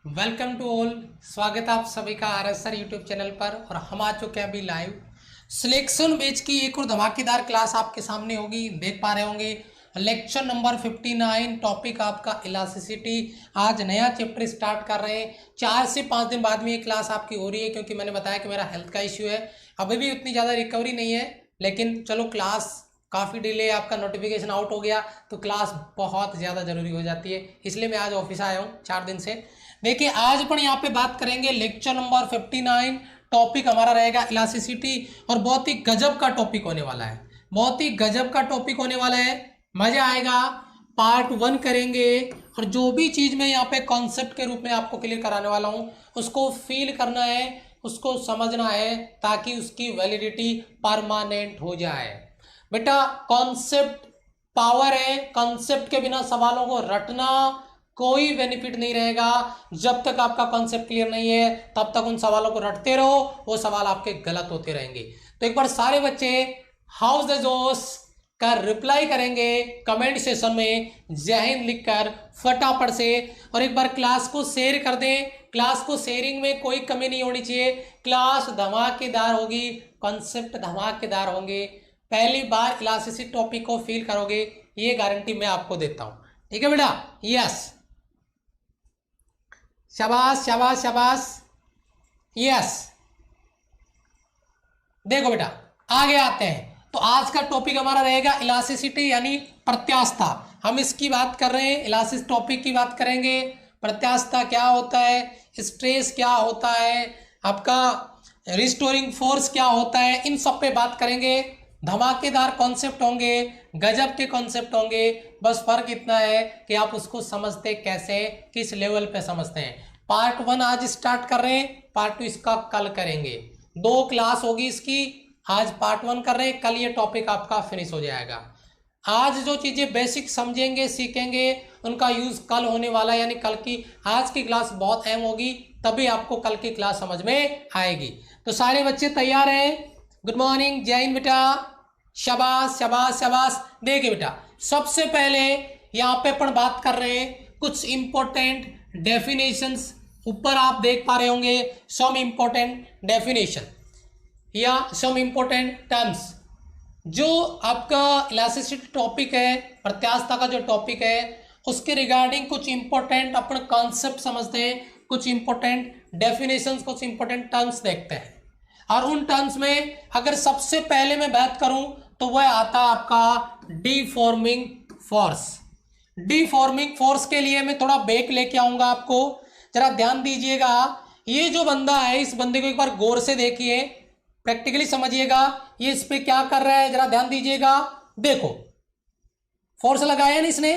Welcome to all. स्वागत है आप सभी का आरएसआर यूट्यूब चैनल पर। और हम आ चुके हैं अभी लाइव सिलेक्शन बेच की एक और धमाकेदार क्लास आपके सामने होगी, देख पा रहे होंगे। लेक्चर नंबर 59, टॉपिक आपका इलास्टिसिटी। आज नया चैप्टर स्टार्ट कर रहे हैं। 4 से 5 दिन बाद में ये क्लास आपकी हो रही है, क्योंकि मैंने बताया कि मेरा हेल्थ का इश्यू है। अभी भी उतनी ज़्यादा रिकवरी नहीं है, लेकिन चलो क्लास काफ़ी डिले, आपका नोटिफिकेशन आउट हो गया तो क्लास बहुत ज़्यादा ज़रूरी हो जाती है, इसलिए मैं आज ऑफिस आया हूँ 4 दिन से। देखिए आज अपन यहाँ पे बात करेंगे लेक्चर नंबर 59, टॉपिक हमारा रहेगा इलास्टिसिटी। और बहुत ही गजब का टॉपिक होने वाला है, बहुत ही गजब का टॉपिक होने वाला है, मजा आएगा। पार्ट 1 करेंगे और जो भी चीज़ मैं यहाँ पे कॉन्सेप्ट के रूप में आपको क्लियर कराने वाला हूँ उसको फील करना है, उसको समझना है, ताकि उसकी वैलिडिटी परमानेंट हो जाए। बेटा कॉन्सेप्ट पावर है, कॉन्सेप्ट के बिना सवालों को रटना कोई बेनिफिट नहीं रहेगा। जब तक आपका कॉन्सेप्ट क्लियर नहीं है तब तक उन सवालों को रटते रहो, वो सवाल आपके गलत होते रहेंगे। तो एक बार सारे बच्चे हाउस द जोश का रिप्लाई करेंगे कमेंट सेशन में जय हिंद लिखकर फटाफट से। और एक बार क्लास को शेयर कर दें, क्लास को शेयरिंग में कोई कमी नहीं होनी चाहिए। क्लास धमाकेदार होगी, कॉन्सेप्ट धमाकेदार होंगे। पहली बार इलास्टिसिटी टॉपिक को फील करोगे, ये गारंटी मैं आपको देता हूं। ठीक है बेटा? यस, शाबाश शाबाश शाबाश, यस। देखो बेटा आगे आते हैं। तो आज का टॉपिक हमारा रहेगा इलास्टिसिटी यानी प्रत्यास्थता। हम इसकी बात कर रहे हैं, इलास्टिसिटी टॉपिक की बात करेंगे। प्रत्यास्थता क्या होता है, स्ट्रेस क्या होता है, आपका रिस्टोरिंग फोर्स क्या होता है, इन सब पे बात करेंगे। धमाकेदार कॉन्सेप्ट होंगे, गजब के कॉन्सेप्ट होंगे। बस फर्क इतना है कि आप उसको समझते कैसे, किस लेवल पे समझते हैं। पार्ट 1 आज स्टार्ट कर रहे हैं, पार्ट 2 इसका कल करेंगे। 2 क्लास होगी इसकी। आज पार्ट 1 कर रहे हैं, कल ये टॉपिक आपका फिनिश हो जाएगा। आज जो चीज़ें बेसिक समझेंगे सीखेंगे उनका यूज़ कल होने वाला है, यानी कल की आज की क्लास बहुत अहम होगी, तभी आपको कल की क्लास समझ में आएगी। तो सारे बच्चे तैयार हैं? गुड मॉर्निंग, जय हिंद बेटा, शाबाश शाबाश शाबाश। देखिए बेटा सबसे पहले यहाँ पे अपन बात कर रहे हैं कुछ इंपॉर्टेंट डेफिनेशंस। ऊपर आप देख पा रहे होंगे सम इंपॉर्टेंट डेफिनेशन या सम इंपॉर्टेंट टर्म्स। जो आपका इलास्टिसिटी टॉपिक है, प्रत्यास्थता का जो टॉपिक है, उसके रिगार्डिंग कुछ इंपॉर्टेंट अपन कॉन्सेप्ट समझते हैं, कुछ इंपॉर्टेंट डेफिनेशंस, कुछ इंपॉर्टेंट टर्म्स देखते हैं। और उन टर्म्स में अगर सबसे पहले मैं बात करूं तो वह आता है आपका डिफॉर्मिंग फोर्स। डिफॉर्मिंग फोर्स के लिए मैं थोड़ा बैक लेके आऊंगा आपको, जरा ध्यान दीजिएगा। ये जो बंदा है, इस बंदे को एक बार गौर से देखिए, प्रैक्टिकली समझिएगा ये इस पे क्या कर रहा है, जरा ध्यान दीजिएगा। देखो फोर्स लगाया ना इसने,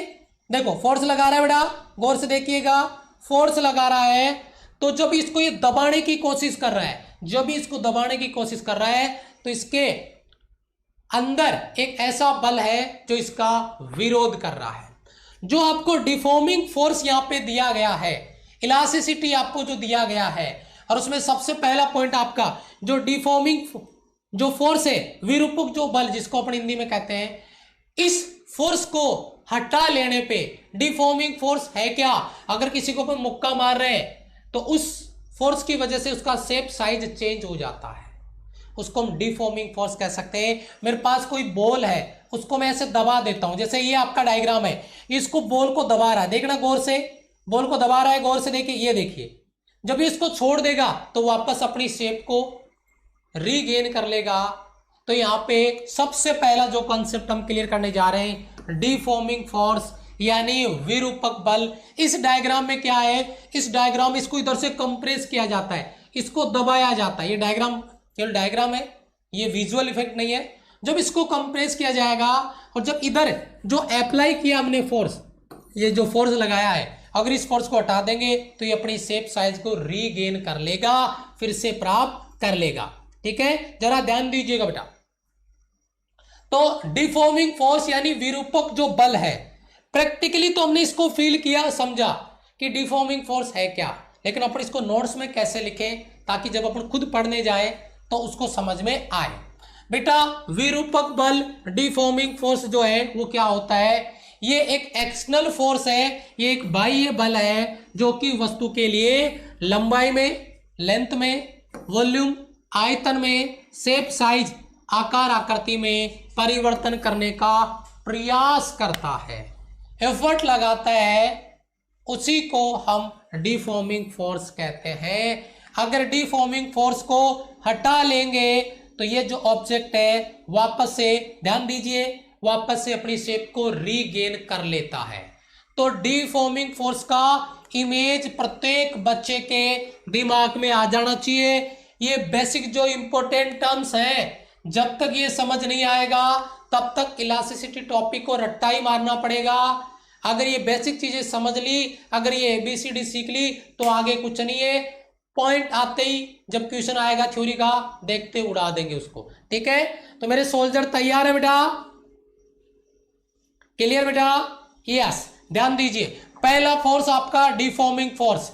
देखो फोर्स लगा रहा है बेटा, गौर से देखिएगा। फोर्स लगा रहा है तो जब इसको ये दबाने की कोशिश कर रहा है, जब भी इसको दबाने की कोशिश कर रहा है तो इसके अंदर एक ऐसा बल है जो इसका विरोध कर रहा है। जो आपको डिफॉर्मिंग फोर्स यहां पे दिया गया है, इलास्टिसिटी आपको जो दिया गया है, और उसमें सबसे पहला पॉइंट आपका जो डिफॉर्मिंग जो फोर्स है, विरूपक जो बल जिसको अपन हिंदी में कहते हैं, इस फोर्स को हटा लेने पे डिफॉर्मिंग फोर्स है क्या। अगर किसी को अपन मुक्का मार रहे हैं तो उस फोर्स की वजह से उसका शेप साइज चेंज हो जाता है, उसको हम डिफॉर्मिंग फोर्स कह सकते हैं। मेरे पास कोई बॉल है, उसको मैं ऐसे दबा देता हूं, जैसे ये आपका डायग्राम है, इसको बॉल को दबा रहा है, देखना गौर से, बॉल को दबा रहा है, गौर से देखिए, ये देखिए। जब इसको छोड़ देगा तो वापस अपनी शेप को रीगेन कर लेगा। तो यहां पे सबसे पहला जो कॉन्सेप्ट हम क्लियर करने जा रहे हैं, डिफॉर्मिंग फोर्स यानी विरूपक बल। इस डायग्राम में क्या है, इस डायग्राम में इसको इधर से कंप्रेस किया जाता है, इसको दबाया जाता है। ये डायग्राम केवल डायग्राम है, ये विजुअल इफेक्ट नहीं है। जब इसको कंप्रेस किया जाएगा और जब इधर जो अप्लाई किया हमने फोर्स, ये जो फोर्स लगाया है, अगर इस फोर्स को हटा देंगे तो ये अपनी शेप साइज को रीगेन कर लेगा, फिर से प्राप्त कर लेगा। ठीक है, जरा ध्यान दीजिएगा बेटा। तो डिफॉर्मिंग फोर्स यानी विरूपक जो बल है, प्रैक्टिकली तो हमने इसको फील किया, समझा कि डिफॉर्मिंग फोर्स है क्या, लेकिन अपन इसको नोट्स में कैसे लिखें ताकि जब अपन खुद पढ़ने जाए तो उसको समझ में आए। बेटा विरूपक बल डिफॉर्मिंग फोर्स जो है वो क्या होता है, ये एक एक्सटर्नल फोर्स है, ये एक बाह्य बल है जो कि वस्तु के लिए लंबाई में, लेंथ में, वॉल्यूम, आयतन में, शेप, साइज, आकार, आकृति में परिवर्तन करने का प्रयास करता है, एफर्ट लगाता है, उसी को हम डिफॉर्मिंग फोर्स कहते हैं। अगर डिफॉर्मिंग फोर्स को हटा लेंगे तो ये जो ऑब्जेक्ट है वापस से, ध्यान दीजिए, वापस से अपनी शेप को रीगेन कर लेता है। तो डिफॉर्मिंग फोर्स का इमेज प्रत्येक बच्चे के दिमाग में आ जाना चाहिए। ये बेसिक जो इंपॉर्टेंट टर्म्स हैं, जब तक ये समझ नहीं आएगा तब तक इलास्टिसिटी टॉपिक को रट्टा ही मारना पड़ेगा। अगर ये बेसिक चीजें समझ ली, अगर ये ABCD सीख ली तो आगे कुछ नहीं है। पॉइंट आते ही जब क्वेश्चन आएगा थ्योरी का, देखते उड़ा देंगे उसको। ठीक है, तो मेरे सोल्जर तैयार है बेटा? क्लियर बेटा? यस, ध्यान दीजिए, पहला फोर्स आपका डिफॉर्मिंग फोर्स।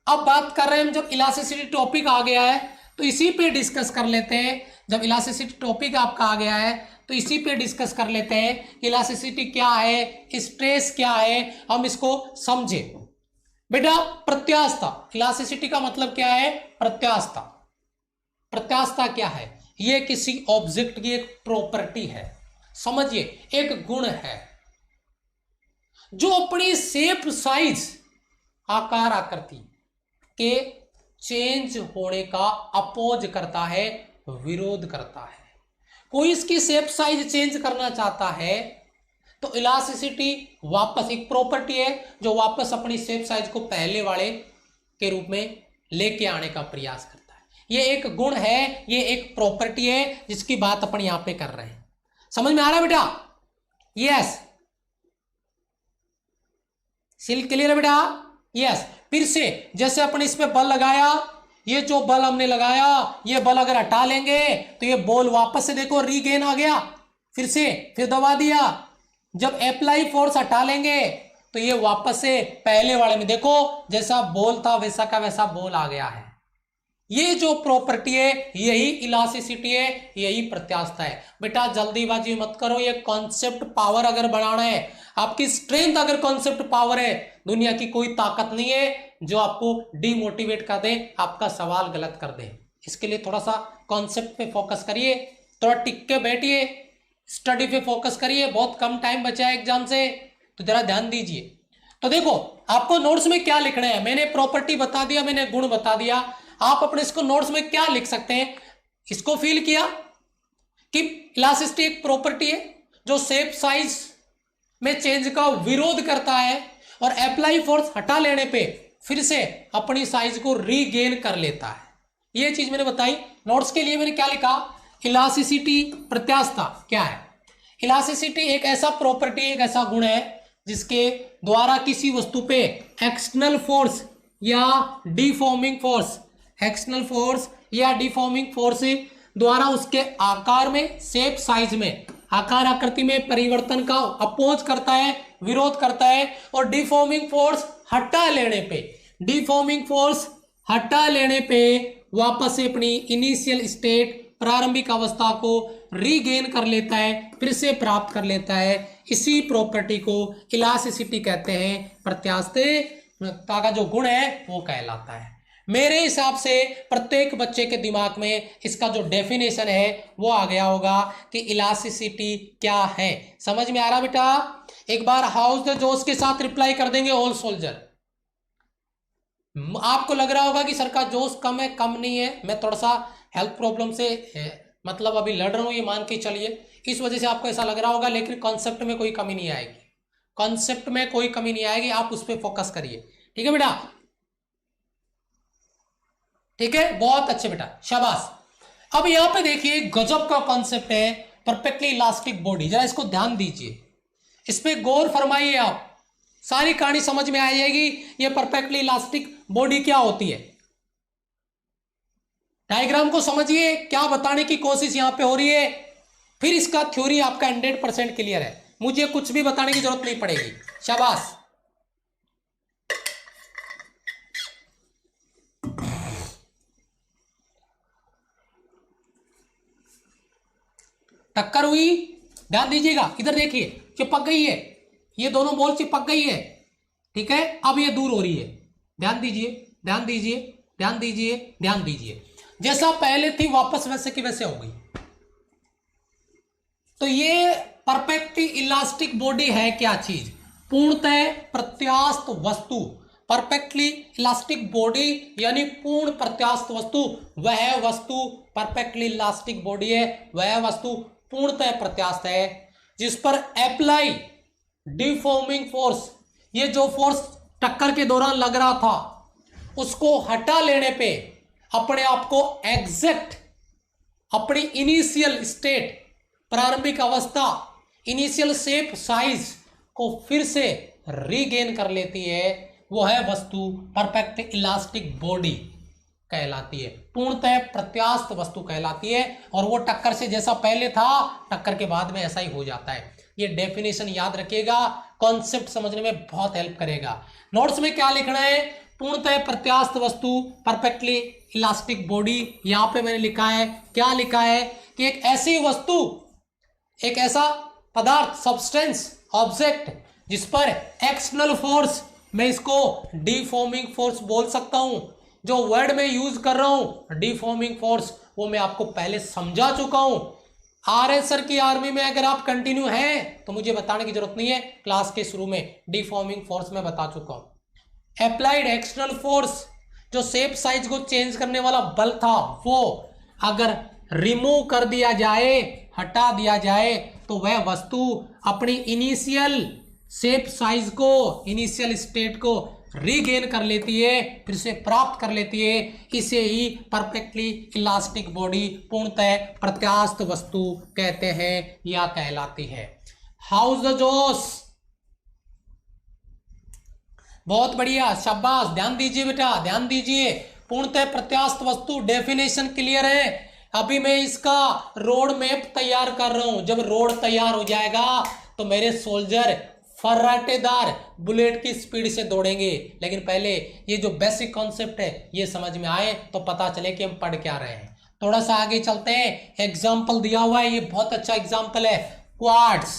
अब बात कर रहे हैं हम, जब इलास्टिसिटी टॉपिक आ गया है तो इसी पे डिस्कस कर लेते हैं। जब इलास्टिसिटी टॉपिक आपका आ गया है तो इसी पे डिस्कस कर लेते हैं। इलास्टिसिटी क्या है, स्ट्रेस क्या है, हम इसको समझे। बेटा प्रत्यास्थता, इलास्टिसिटी का मतलब क्या है? प्रत्यास्थता। प्रत्यास्थता क्या है? यह किसी ऑब्जेक्ट की एक प्रॉपर्टी है, समझिए, एक गुण है जो अपनी शेप, साइज, आकार, आकृति के चेंज होने का अपोज करता है, विरोध करता है। कोई इसकी शेप साइज चेंज करना चाहता है तो इलास्टिसिटी वापस, एक प्रॉपर्टी है जो वापस अपनी शेप साइज को पहले वाले के रूप में लेके आने का प्रयास करता है। ये एक गुण है, ये एक प्रॉपर्टी है जिसकी बात अपन यहां पे कर रहे हैं। समझ में आ रहा है बेटा? यस, सिल क्लियर है बेटा? यस। फिर से जैसे अपन इस पे बल लगाया, ये जो बल हमने लगाया, ये बल अगर हटा लेंगे तो ये बॉल वापस से देखो रीगेन आ गया, फिर दबा दिया। जब अप्लाई फोर्स हटा लेंगे तो ये वापस से पहले वाले में, देखो जैसा बॉल था वैसा का वैसा बॉल आ गया है। ये जो प्रॉपर्टी है यही इलास्टिसिटी है, यही प्रत्यास्थता है। बेटा जल्दीबाजी मत करो, ये कॉन्सेप्ट पावर अगर बनाना है, आपकी स्ट्रेंथ अगर कॉन्सेप्ट पावर है, दुनिया की कोई ताकत नहीं है जो आपको डिमोटिवेट कर दे, आपका सवाल गलत कर दे। इसके लिए थोड़ा सा कॉन्सेप्ट पे फोकस करिए, थोड़ा टिक के बैठिए, स्टडी पे फोकस करिए। बहुत कम टाइम बचा है एग्जाम से, तो जरा ध्यान दीजिए। तो देखो आपको नोट्स में क्या लिखना है, मैंने प्रॉपर्टी बता दिया, मैंने गुण बता दिया। आप अपने इसको नोट्स में क्या लिख सकते हैं? इसको फील किया कि इलास्टिसिटी एक प्रॉपर्टी है जो शेप साइज में चेंज का विरोध करता है और अप्लाई फोर्स हटा लेने पे फिर से अपनी साइज को रीगेन कर लेता है। ये चीज मैंने बताई। नोट्स के लिए मैंने क्या लिखा? इलास्टिसिटी, प्रत्यास्थता क्या है? इलास्टिसिटी एक ऐसा प्रॉपर्टी, एक ऐसा गुण है जिसके द्वारा किसी वस्तु पे एक्सटर्नल फोर्स या डिफॉर्मिंग फोर्स, एक्सटर्नल फोर्स या डिफॉर्मिंग फोर्स द्वारा उसके आकार में, शेप साइज में, आकार आकृति में परिवर्तन का अपोज करता है, विरोध करता है। और डिफॉर्मिंग फोर्स हटा लेने पे, डिफॉर्मिंग फोर्स हटा लेने पे वापस से अपनी इनिशियल स्टेट, प्रारंभिक अवस्था को रीगेन कर लेता है, फिर से प्राप्त कर लेता है। इसी प्रॉपर्टी को इलास्टिसिटी कहते हैं, प्रत्यास्थता का जो गुण है वो कहलाता है। मेरे हिसाब से प्रत्येक बच्चे के दिमाग में इसका जो डेफिनेशन है वो आ गया होगा कि इलास्टिसिटी क्या है। समझ में आ रहा बेटा? एक बार हाउस द जोश के साथ रिप्लाई कर देंगे ऑल सोल्जर। आपको लग रहा होगा कि सर का जोश कम है, कम नहीं है, मैं थोड़ा सा हेल्थ प्रॉब्लम से मतलब अभी लड़ रहा हूं, ये मान के चलिए, इस वजह से आपको ऐसा लग रहा होगा। लेकिन कॉन्सेप्ट में कोई कमी नहीं आएगी, कॉन्सेप्ट में कोई कमी नहीं आएगी, आप उस पर फोकस करिए। ठीक है बेटा? ठीक है, बहुत अच्छे बेटा, शाबाश। अब यहां पे देखिए गजब का कॉन्सेप्ट है, परफेक्टली इलास्टिक बॉडी। जरा इसको ध्यान दीजिए, इस पे गौर फरमाइए, आप सारी कहानी समझ में आ जाएगी। ये परफेक्टली इलास्टिक बॉडी क्या होती है, डायग्राम को समझिए, क्या बताने की कोशिश यहां पे हो रही है। फिर इसका थ्योरी आपका 100% क्लियर है, मुझे कुछ भी बताने की जरूरत नहीं पड़ेगी। शाबाश। टक्कर हुई, ध्यान दीजिएगा, इधर देखिए, चिपक गई है, ये दोनों बॉल चिपक गई है, ठीक है। अब ये दूर हो रही है, ध्यान दीजिए, ध्यान दीजिए, ध्यान दीजिए, ध्यान दीजिए। जैसा पहले थी वापस वैसे की वैसे हो गई। तो ये परफेक्टली इलास्टिक बॉडी है क्या चीज? पूर्णतः प्रत्यास्थ वस्तु। परफेक्टली इलास्टिक बॉडी यानी पूर्ण प्रत्यास्थ वस्तु, वह वस्तु परफेक्टली इलास्टिक बॉडी है, वह वस्तु पूर्णतः प्रत्यास्थ है जिस पर अप्लाई डिफॉर्मिंग फोर्स, ये जो फोर्स टक्कर के दौरान लग रहा था उसको हटा लेने पे अपने आप को एग्जैक्ट अपनी इनिशियल स्टेट, प्रारंभिक अवस्था, इनिशियल शेप, साइज को फिर से रीगेन कर लेती है, वो है वस्तु परफेक्ट इलास्टिक बॉडी कहलाती है, पूर्णतः प्रत्यास्थ वस्तु कहलाती है। और वो टक्कर से जैसा पहले था टक्कर के बाद में ऐसा ही हो जाता है। ये डेफिनेशन याद रखिएगा, कॉन्सेप्ट समझने में बहुत हेल्प करेगा। नोट्स में क्या लिखना है? पूर्णतः प्रत्यास्थ वस्तु परफेक्टली इलास्टिक बॉडी। यहां पे मैंने लिखा है, क्या लिखा है कि एक ऐसी वस्तु, एक ऐसा पदार्थ, सब्सटेंस, ऑब्जेक्ट जिस पर एक्सटर्नल फोर्स, मैं इसको डिफॉर्मिंग फोर्स बोल सकता हूं। जो वर्ड में यूज कर रहा हूं डिफॉर्मिंग फोर्स, वो मैं आपको पहले समझा चुका हूं। आरएस सर की आर्मी में अगर आप कंटिन्यू हैं तो मुझे बताने की जरूरत नहीं है, क्लास के शुरू में डिफॉर्मिंग फोर्स में बता चुका हूं। अप्लाइड एक्सटर्नल फोर्स, जो शेप साइज को चेंज करने वाला बल था, वो अगर रिमूव कर दिया जाए, हटा दिया जाए, तो वह वस्तु अपनी इनिशियल शेप साइज को, इनिशियल स्टेट को रीगेन कर लेती है, फिर से प्राप्त कर लेती है। इसे ही परफेक्टली इलास्टिक बॉडी, पूर्णतः प्रत्यास्थ वस्तु कहते हैं या कहलाती है। हाउस द जोश, बहुत बढ़िया, शाबाश, ध्यान दीजिए बेटा, ध्यान दीजिए। पूर्णतः प्रत्यास्थ वस्तु, डेफिनेशन क्लियर है। अभी मैं इसका रोड मैप तैयार कर रहा हूं। जब रोड तैयार हो जाएगा तो मेरे सोल्जर फर्राटेदार बुलेट की स्पीड से दौड़ेंगे। लेकिन पहले ये जो बेसिक कॉन्सेप्ट है ये समझ में आए तो पता चले कि हम पढ़ क्या रहे हैं। थोड़ा सा आगे चलते हैं। एग्जाम्पल दिया हुआ है, ये बहुत अच्छा एग्जाम्पल है, क्वार्ट्ज।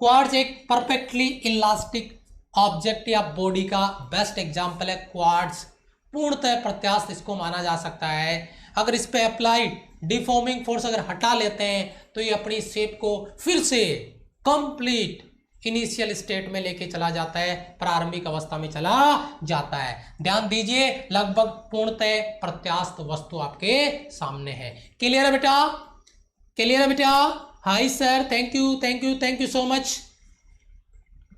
क्वार्ट्ज एक परफेक्टली इलास्टिक ऑब्जेक्ट या बॉडी का बेस्ट एग्जाम्पल है। क्वार्ट्ज पूर्णतः प्रत्यास्थ इसको माना जा सकता है। अगर इस पे अप्लाइड डिफॉर्मिंग फोर्स अगर हटा लेते हैं तो ये अपनी शेप को फिर से कंप्लीट इनिशियल स्टेट में लेके चला जाता है, प्रारंभिक अवस्था में चला जाता है। ध्यान दीजिए, लगभग पूर्णतः प्रत्यास्थ वस्तु आपके सामने है। क्लियर है बेटा? क्लियर है बेटा? Hi sir, thank you, thank you, thank you so much.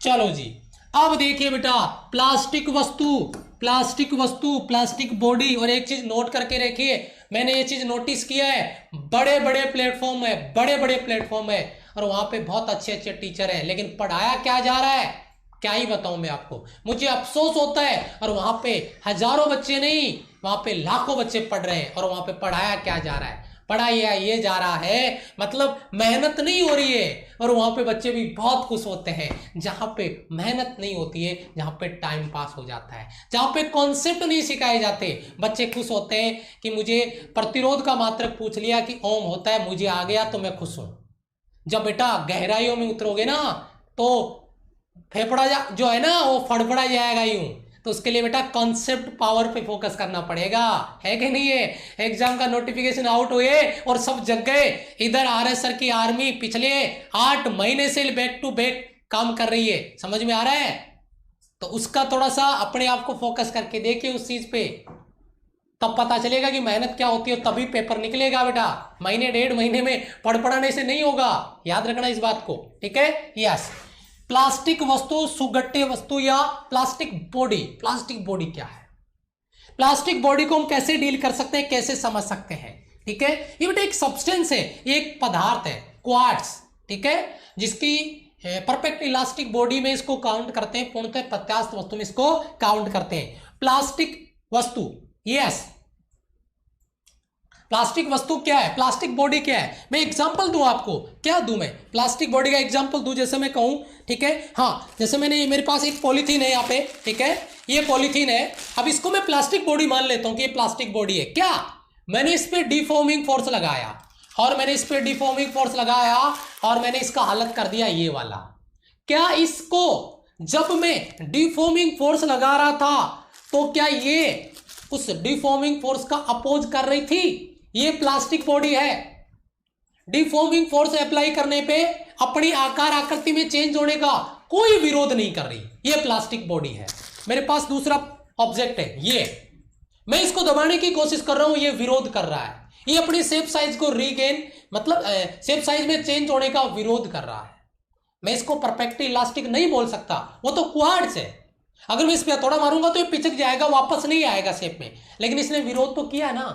चलो जी, अब देखिए बेटा, प्लास्टिक वस्तु, प्लास्टिक वस्तु, प्लास्टिक बॉडी। और एक चीज नोट करके रखिए, मैंने ये चीज नोटिस किया है, बड़े बड़े प्लेटफॉर्म है, बड़े बड़े प्लेटफॉर्म है और वहां पे बहुत अच्छे अच्छे टीचर हैं, लेकिन पढ़ाया क्या जा रहा है क्या ही बताऊं मैं आपको। मुझे अफसोस होता है, और वहां पे हजारों बच्चे नहीं, वहां पे लाखों बच्चे पढ़ रहे हैं और वहां पे पढ़ाया क्या जा रहा है, पढ़ाया ये जा रहा है, मतलब मेहनत नहीं हो रही है। और वहां पे बच्चे भी बहुत खुश होते हैं जहां पे मेहनत नहीं होती है, जहां पे टाइम पास हो जाता है, जहां पे कॉन्सेप्ट नहीं सिखाए जाते। बच्चे खुश होते हैं कि मुझे प्रतिरोध का मात्रक पूछ लिया कि ओम होता है, मुझे आ गया तो मैं खुश हूं। जब बेटा गहराइयों में उतरोगे ना तो फेफड़ा जो है ना वो फड़फड़ा जाएगा यूं। तो उसके लिए बेटा कॉन्सेप्ट पावर पे फोकस करना पड़ेगा, है कि नहीं है? एग्जाम का नोटिफिकेशन आउट हुए और सब जग गए। इधर आरएस सर की आर्मी पिछले 8 महीने से बैक टू बैक काम कर रही है, समझ में आ रहा है? तो उसका थोड़ा सा अपने आप को फोकस करके देखिए उस चीज पे, तब पता चलेगा कि मेहनत क्या होती है, तभी पेपर निकलेगा बेटा। महीने 1.5 महीने में पढ़ने से नहीं होगा, याद रखना इस बात को, ठीक है? यस। प्लास्टिक वस्तु, सुगट्टे वस्तु या प्लास्टिक बॉडी। प्लास्टिक बॉडी क्या है? प्लास्टिक बॉडी को हम कैसे डील कर सकते हैं, कैसे समझ सकते हैं, ठीक है? ये बेटा एक सब्सटेंस है, एक पदार्थ है, क्वार्ट्ज, ठीक है, जिसकी परफेक्ट इलास्टिक बॉडी में इसको काउंट करते हैं, पूर्णतः प्रत्यास्थ वस्तु में इसको काउंट करते हैं। प्लास्टिक वस्तु, यस, प्लास्टिक वस्तु क्या है, प्लास्टिक बॉडी क्या है? मैं एग्जांपल दूं आपको, क्या दूं मैं? प्लास्टिक बॉडी का एग्जांपल दूं, जैसे मैं कहूं, ठीक है, हाँ, जैसे मैंने, मेरे पास एक पॉलीथीन है यहाँ पे, ठीक है, ये पॉलीथीन है। अब इसको मैं प्लास्टिक बॉडी मान लेता हूं कि ये प्लास्टिक बॉडी है। क्या? मैंने इस पर डिफॉर्मिंग फोर्स लगाया, और मैंने इस पर डिफॉर्मिंग फोर्स लगाया और मैंने इसका हालत कर दिया ये वाला। क्या इसको जब मैं डिफॉर्मिंग फोर्स लगा रहा था तो क्या ये उस डिफॉर्मिंग फोर्स का अपोज कर रही थी? ये प्लास्टिक बॉडी है, डिफॉर्मिंग फोर्स अप्लाई करने पे अपनी आकार आकृति में चेंज होने का कोई विरोध नहीं कर रही, ये प्लास्टिक बॉडी है। मेरे पास दूसरा ऑब्जेक्ट है, ये मैं इसको दबाने की कोशिश कर रहा हूं, ये विरोध कर रहा है, ये अपनी शेप साइज को रीगेन मतलब शेप साइज में चेंज होने का विरोध कर रहा है। मैं इसको परफेक्टली इलास्टिक नहीं बोल सकता, वो तो क्वाड्स है। अगर मैं इस पे हथौड़ा मारूंगा तो ये पिचक जाएगा, वापस नहीं आएगा शेप में, लेकिन इसने विरोध तो किया ना,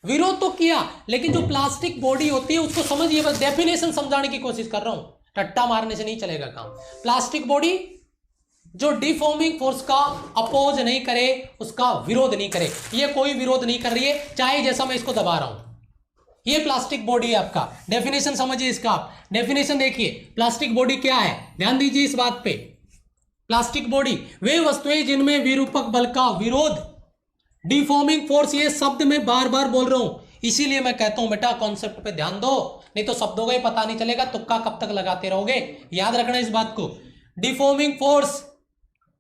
विरोध तो किया। लेकिन जो प्लास्टिक बॉडी होती है उसको समझिए, बस डेफिनेशन समझाने की कोशिश कर रहा हूं, टट्टा मारने से नहीं चलेगा काम। प्लास्टिक बॉडी जो डिफॉर्मिंग फोर्स का अपोज नहीं करे, उसका विरोध नहीं करे, ये कोई विरोध नहीं कर रही है, चाहे जैसा मैं इसको दबा रहा हूं। ये प्लास्टिक बॉडी है आपका। डेफिनेशन समझिए इसका, आप डेफिनेशन देखिए, प्लास्टिक बॉडी क्या है, ध्यान दीजिए इस बात पे। प्लास्टिक बॉडी वे वस्तुएं जिनमें विरूपक बल का विरोध, डिफॉर्मिंग फोर्स, ये शब्द मैं बार बार बोल रहा हूं, इसीलिए मैं कहता हूं बेटा कॉन्सेप्ट पे ध्यान दो, नहीं तो शब्दों का ही पता नहीं चलेगा, तुक्का कब तक लगाते रहोगे। याद रखना इस बात को, डिफॉर्मिंग फोर्स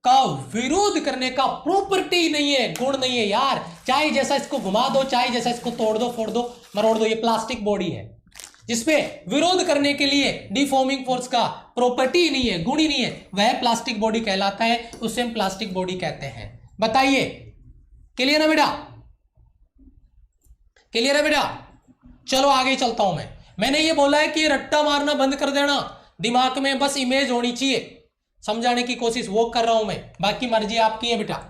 का विरोध करने का प्रॉपर्टी नहीं है, गुण नहीं है यार। चाहे जैसा इसको घुमा दो, चाहे जैसा इसको तोड़ दो, फोड़ दो, मरोड़ दो, ये प्लास्टिक बॉडी है जिसपे विरोध करने के लिए डिफॉर्मिंग फोर्स का प्रॉपर्टी नहीं है, गुण ही नहीं है, वह प्लास्टिक बॉडी कहलाता है, उसे हम प्लास्टिक बॉडी कहते हैं। बताइए, क्लियर है बेटा? क्लियर है बेटा? चलो आगे चलता हूं। मैंने ये बोला है कि रट्टा मारना बंद कर देना, दिमाग में बस इमेज होनी चाहिए, समझाने की कोशिश वो कर रहा हूं मैं, बाकी मर्जी आपकी है बेटा।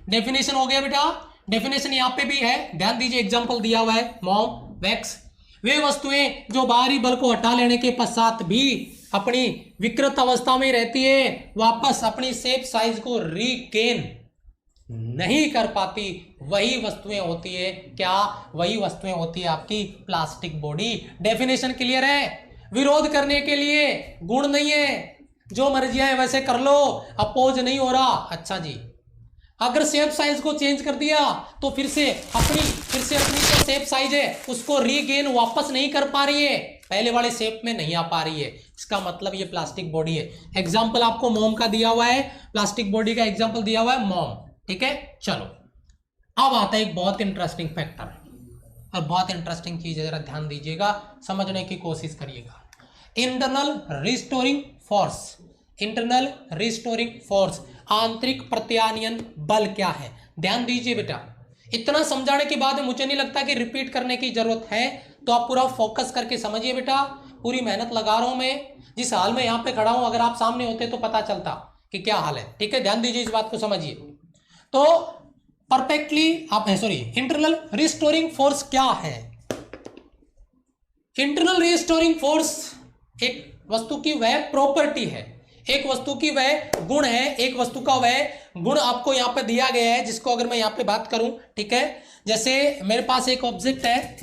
डेफिनेशन हो गया बेटा, डेफिनेशन यहां पे भी है, ध्यान दीजिए, एग्जांपल दिया हुआ है, मॉम, वैक्स, वे वस्तुएं जो बाहरी बल को हटा लेने के पश्चात भी अपनी विकृत अवस्था में रहती है, वापस अपनी शेप साइज को रीगेन नहीं कर पाती, वही वस्तुएं होती है क्या? वही वस्तुएं होती है आपकी प्लास्टिक बॉडी। डेफिनेशन क्लियर है? विरोध करने के लिए गुण नहीं है, जो मर्जी है वैसे कर लो, अपोज नहीं हो रहा। अच्छा जी, अगर शेप साइज को चेंज कर दिया तो फिर से अपनी जो शेप साइज है उसको रीगेन वापस नहीं कर पा रही है, पहले वाले शेप में नहीं आ पा रही है, इसका मतलब ये प्लास्टिक बॉडी है। एग्जाम्पल आपको मोम का दिया हुआ है, प्लास्टिक बॉडी का एग्जाम्पल दिया हुआ है मोम, ठीक है। चलो अब आता है एक बहुत इंटरेस्टिंग फैक्टर, और बहुत इंटरेस्टिंग चीज है, जरा ध्यान दीजिएगा, समझने की कोशिश करिएगा। Internal restoring force, internal restoring force, आंतरिक प्रत्यानयन बल क्या है? ध्यान दीजिए बेटा, इतना समझाने के बाद मुझे नहीं लगता कि रिपीट करने की जरूरत है, तो आप पूरा फोकस करके समझिए बेटा, पूरी मेहनत लगा रहा हूं मैं, जिस हाल में यहां पे खड़ा हूं, अगर आप सामने होते तो पता चलता कि क्या हाल है, ठीक है। ध्यान दीजिए, इस बात को समझिए। तो परफेक्टली आप इंटरनल रिस्टोरिंग फोर्स क्या है? इंटरनल रिस्टोरिंग फोर्स एक वस्तु की वह प्रॉपर्टी है, एक वस्तु की वह गुण है, एक वस्तु का वह गुण आपको यहां पे दिया गया है, जिसको अगर मैं यहां पे बात करूं, ठीक है, जैसे मेरे पास एक ऑब्जेक्ट है,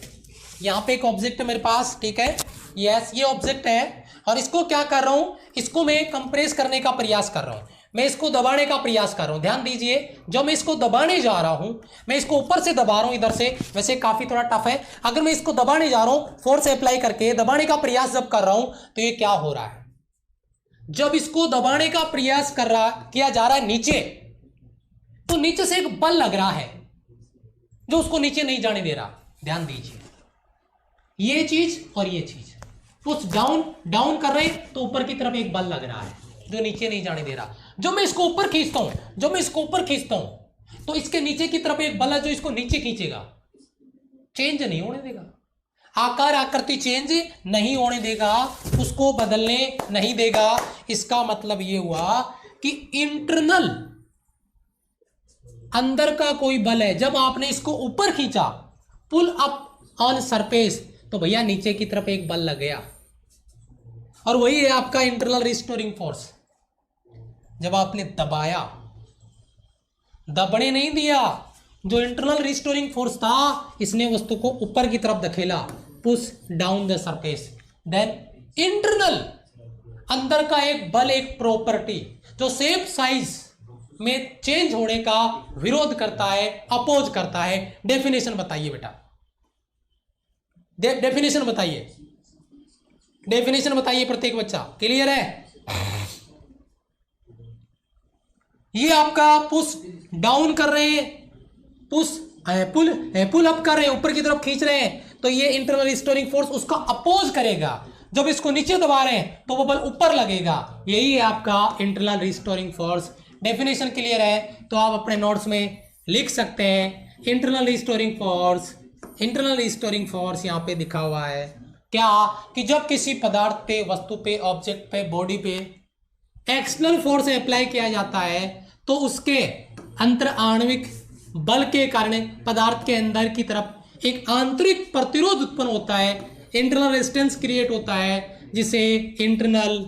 यहां पे एक ऑब्जेक्ट है मेरे पास, ठीक है, यस, ये ऑब्जेक्ट है, और इसको क्या कर रहा हूं, इसको मैं कंप्रेस करने का प्रयास कर रहा हूं, मैं इसको दबाने का प्रयास कर रहा हूं। ध्यान दीजिए, जो मैं इसको दबाने जा रहा हूं, मैं इसको ऊपर से दबा रहा हूं, इधर से, वैसे काफी थोड़ा टफ है, अगर मैं इसको दबाने जा रहा हूं, फोर्स अप्लाई करके दबाने का प्रयास जब कर रहा हूं, तो ये क्या हो रहा है, जब इसको दबाने का प्रयास किया जा रहा है नीचे, तो नीचे से एक बल लग रहा है जो उसको नीचे नहीं जाने दे रहा। ध्यान दीजिए, ये चीज और ये चीज, पुश डाउन कर रहे हैं, तो ऊपर की तरफ एक बल लग रहा है जो नीचे नहीं जाने दे रहा। जो मैं इसको ऊपर खींचता हूं, तो इसके नीचे की तरफ एक बल है जो इसको नीचे खींचेगा, चेंज नहीं होने देगा, आकार आकृति चेंज नहीं होने देगा, उसको बदलने नहीं देगा। इसका मतलब यह हुआ कि इंटरनल, अंदर का कोई बल है, जब आपने इसको ऊपर खींचा, पुल अप ऑन सरफेस, तो भैया नीचे की तरफ एक बल लग गया, और वही है आपका इंटरनल रिस्टोरिंग फोर्स। जब आपने दबाया, दबने नहीं दिया, जो इंटरनल रिस्टोरिंग फोर्स था, इसने वस्तु को ऊपर की तरफ धकेला, push down the surface, then internal, अंदर का एक बल, एक प्रॉपर्टी जो शेप साइज में चेंज होने का विरोध करता है, अपोज करता है। डेफिनेशन बताइए बेटा, डेफिनेशन बताइए, डेफिनेशन बताइए प्रत्येक बच्चा, क्लियर है? ये आपका पुश डाउन कर रहे हैं, पुश पुल अप कर रहे हैं, ऊपर की तरफ खींच रहे हैं, तो ये इंटरनल रिस्टोरिंग फोर्स उसका अपोज करेगा। जब इसको नीचे दबा रहे हैं तो वो बल ऊपर लगेगा। यही है आपका internal restoring force. Definition clear है तो आप अपने नोट्स में लिख सकते हैं। इंटरनल रिस्टोरिंग फोर्स यहां पे दिखा हुआ है क्या, कि जब किसी पदार्थ पे, वस्तु पे, ऑब्जेक्ट पे, बॉडी पे एक्सटर्नल फोर्स अप्लाई किया जाता है तो उसके अंतर आणविक बल के कारण पदार्थ के अंदर की तरफ एक आंतरिक प्रतिरोध उत्पन्न होता है, इंटरनल रेजिस्टेंस क्रिएट होता है, जिसे इंटरनल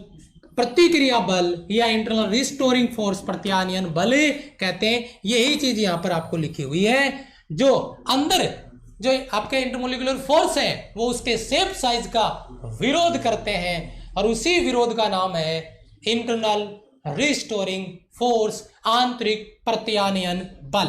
प्रतिक्रिया बल या इंटरनल रिस्टोरिंग फोर्स, प्रत्यानयन बल कहते हैं। यही चीज यहां पर आपको लिखी हुई है। जो अंदर जो आपके इंटरमोलिकुलर फोर्स है वो उसके शेप साइज का विरोध करते हैं और उसी विरोध का नाम है इंटरनल रिस्टोरिंग फोर्स, आंतरिक प्रत्यानयन बल।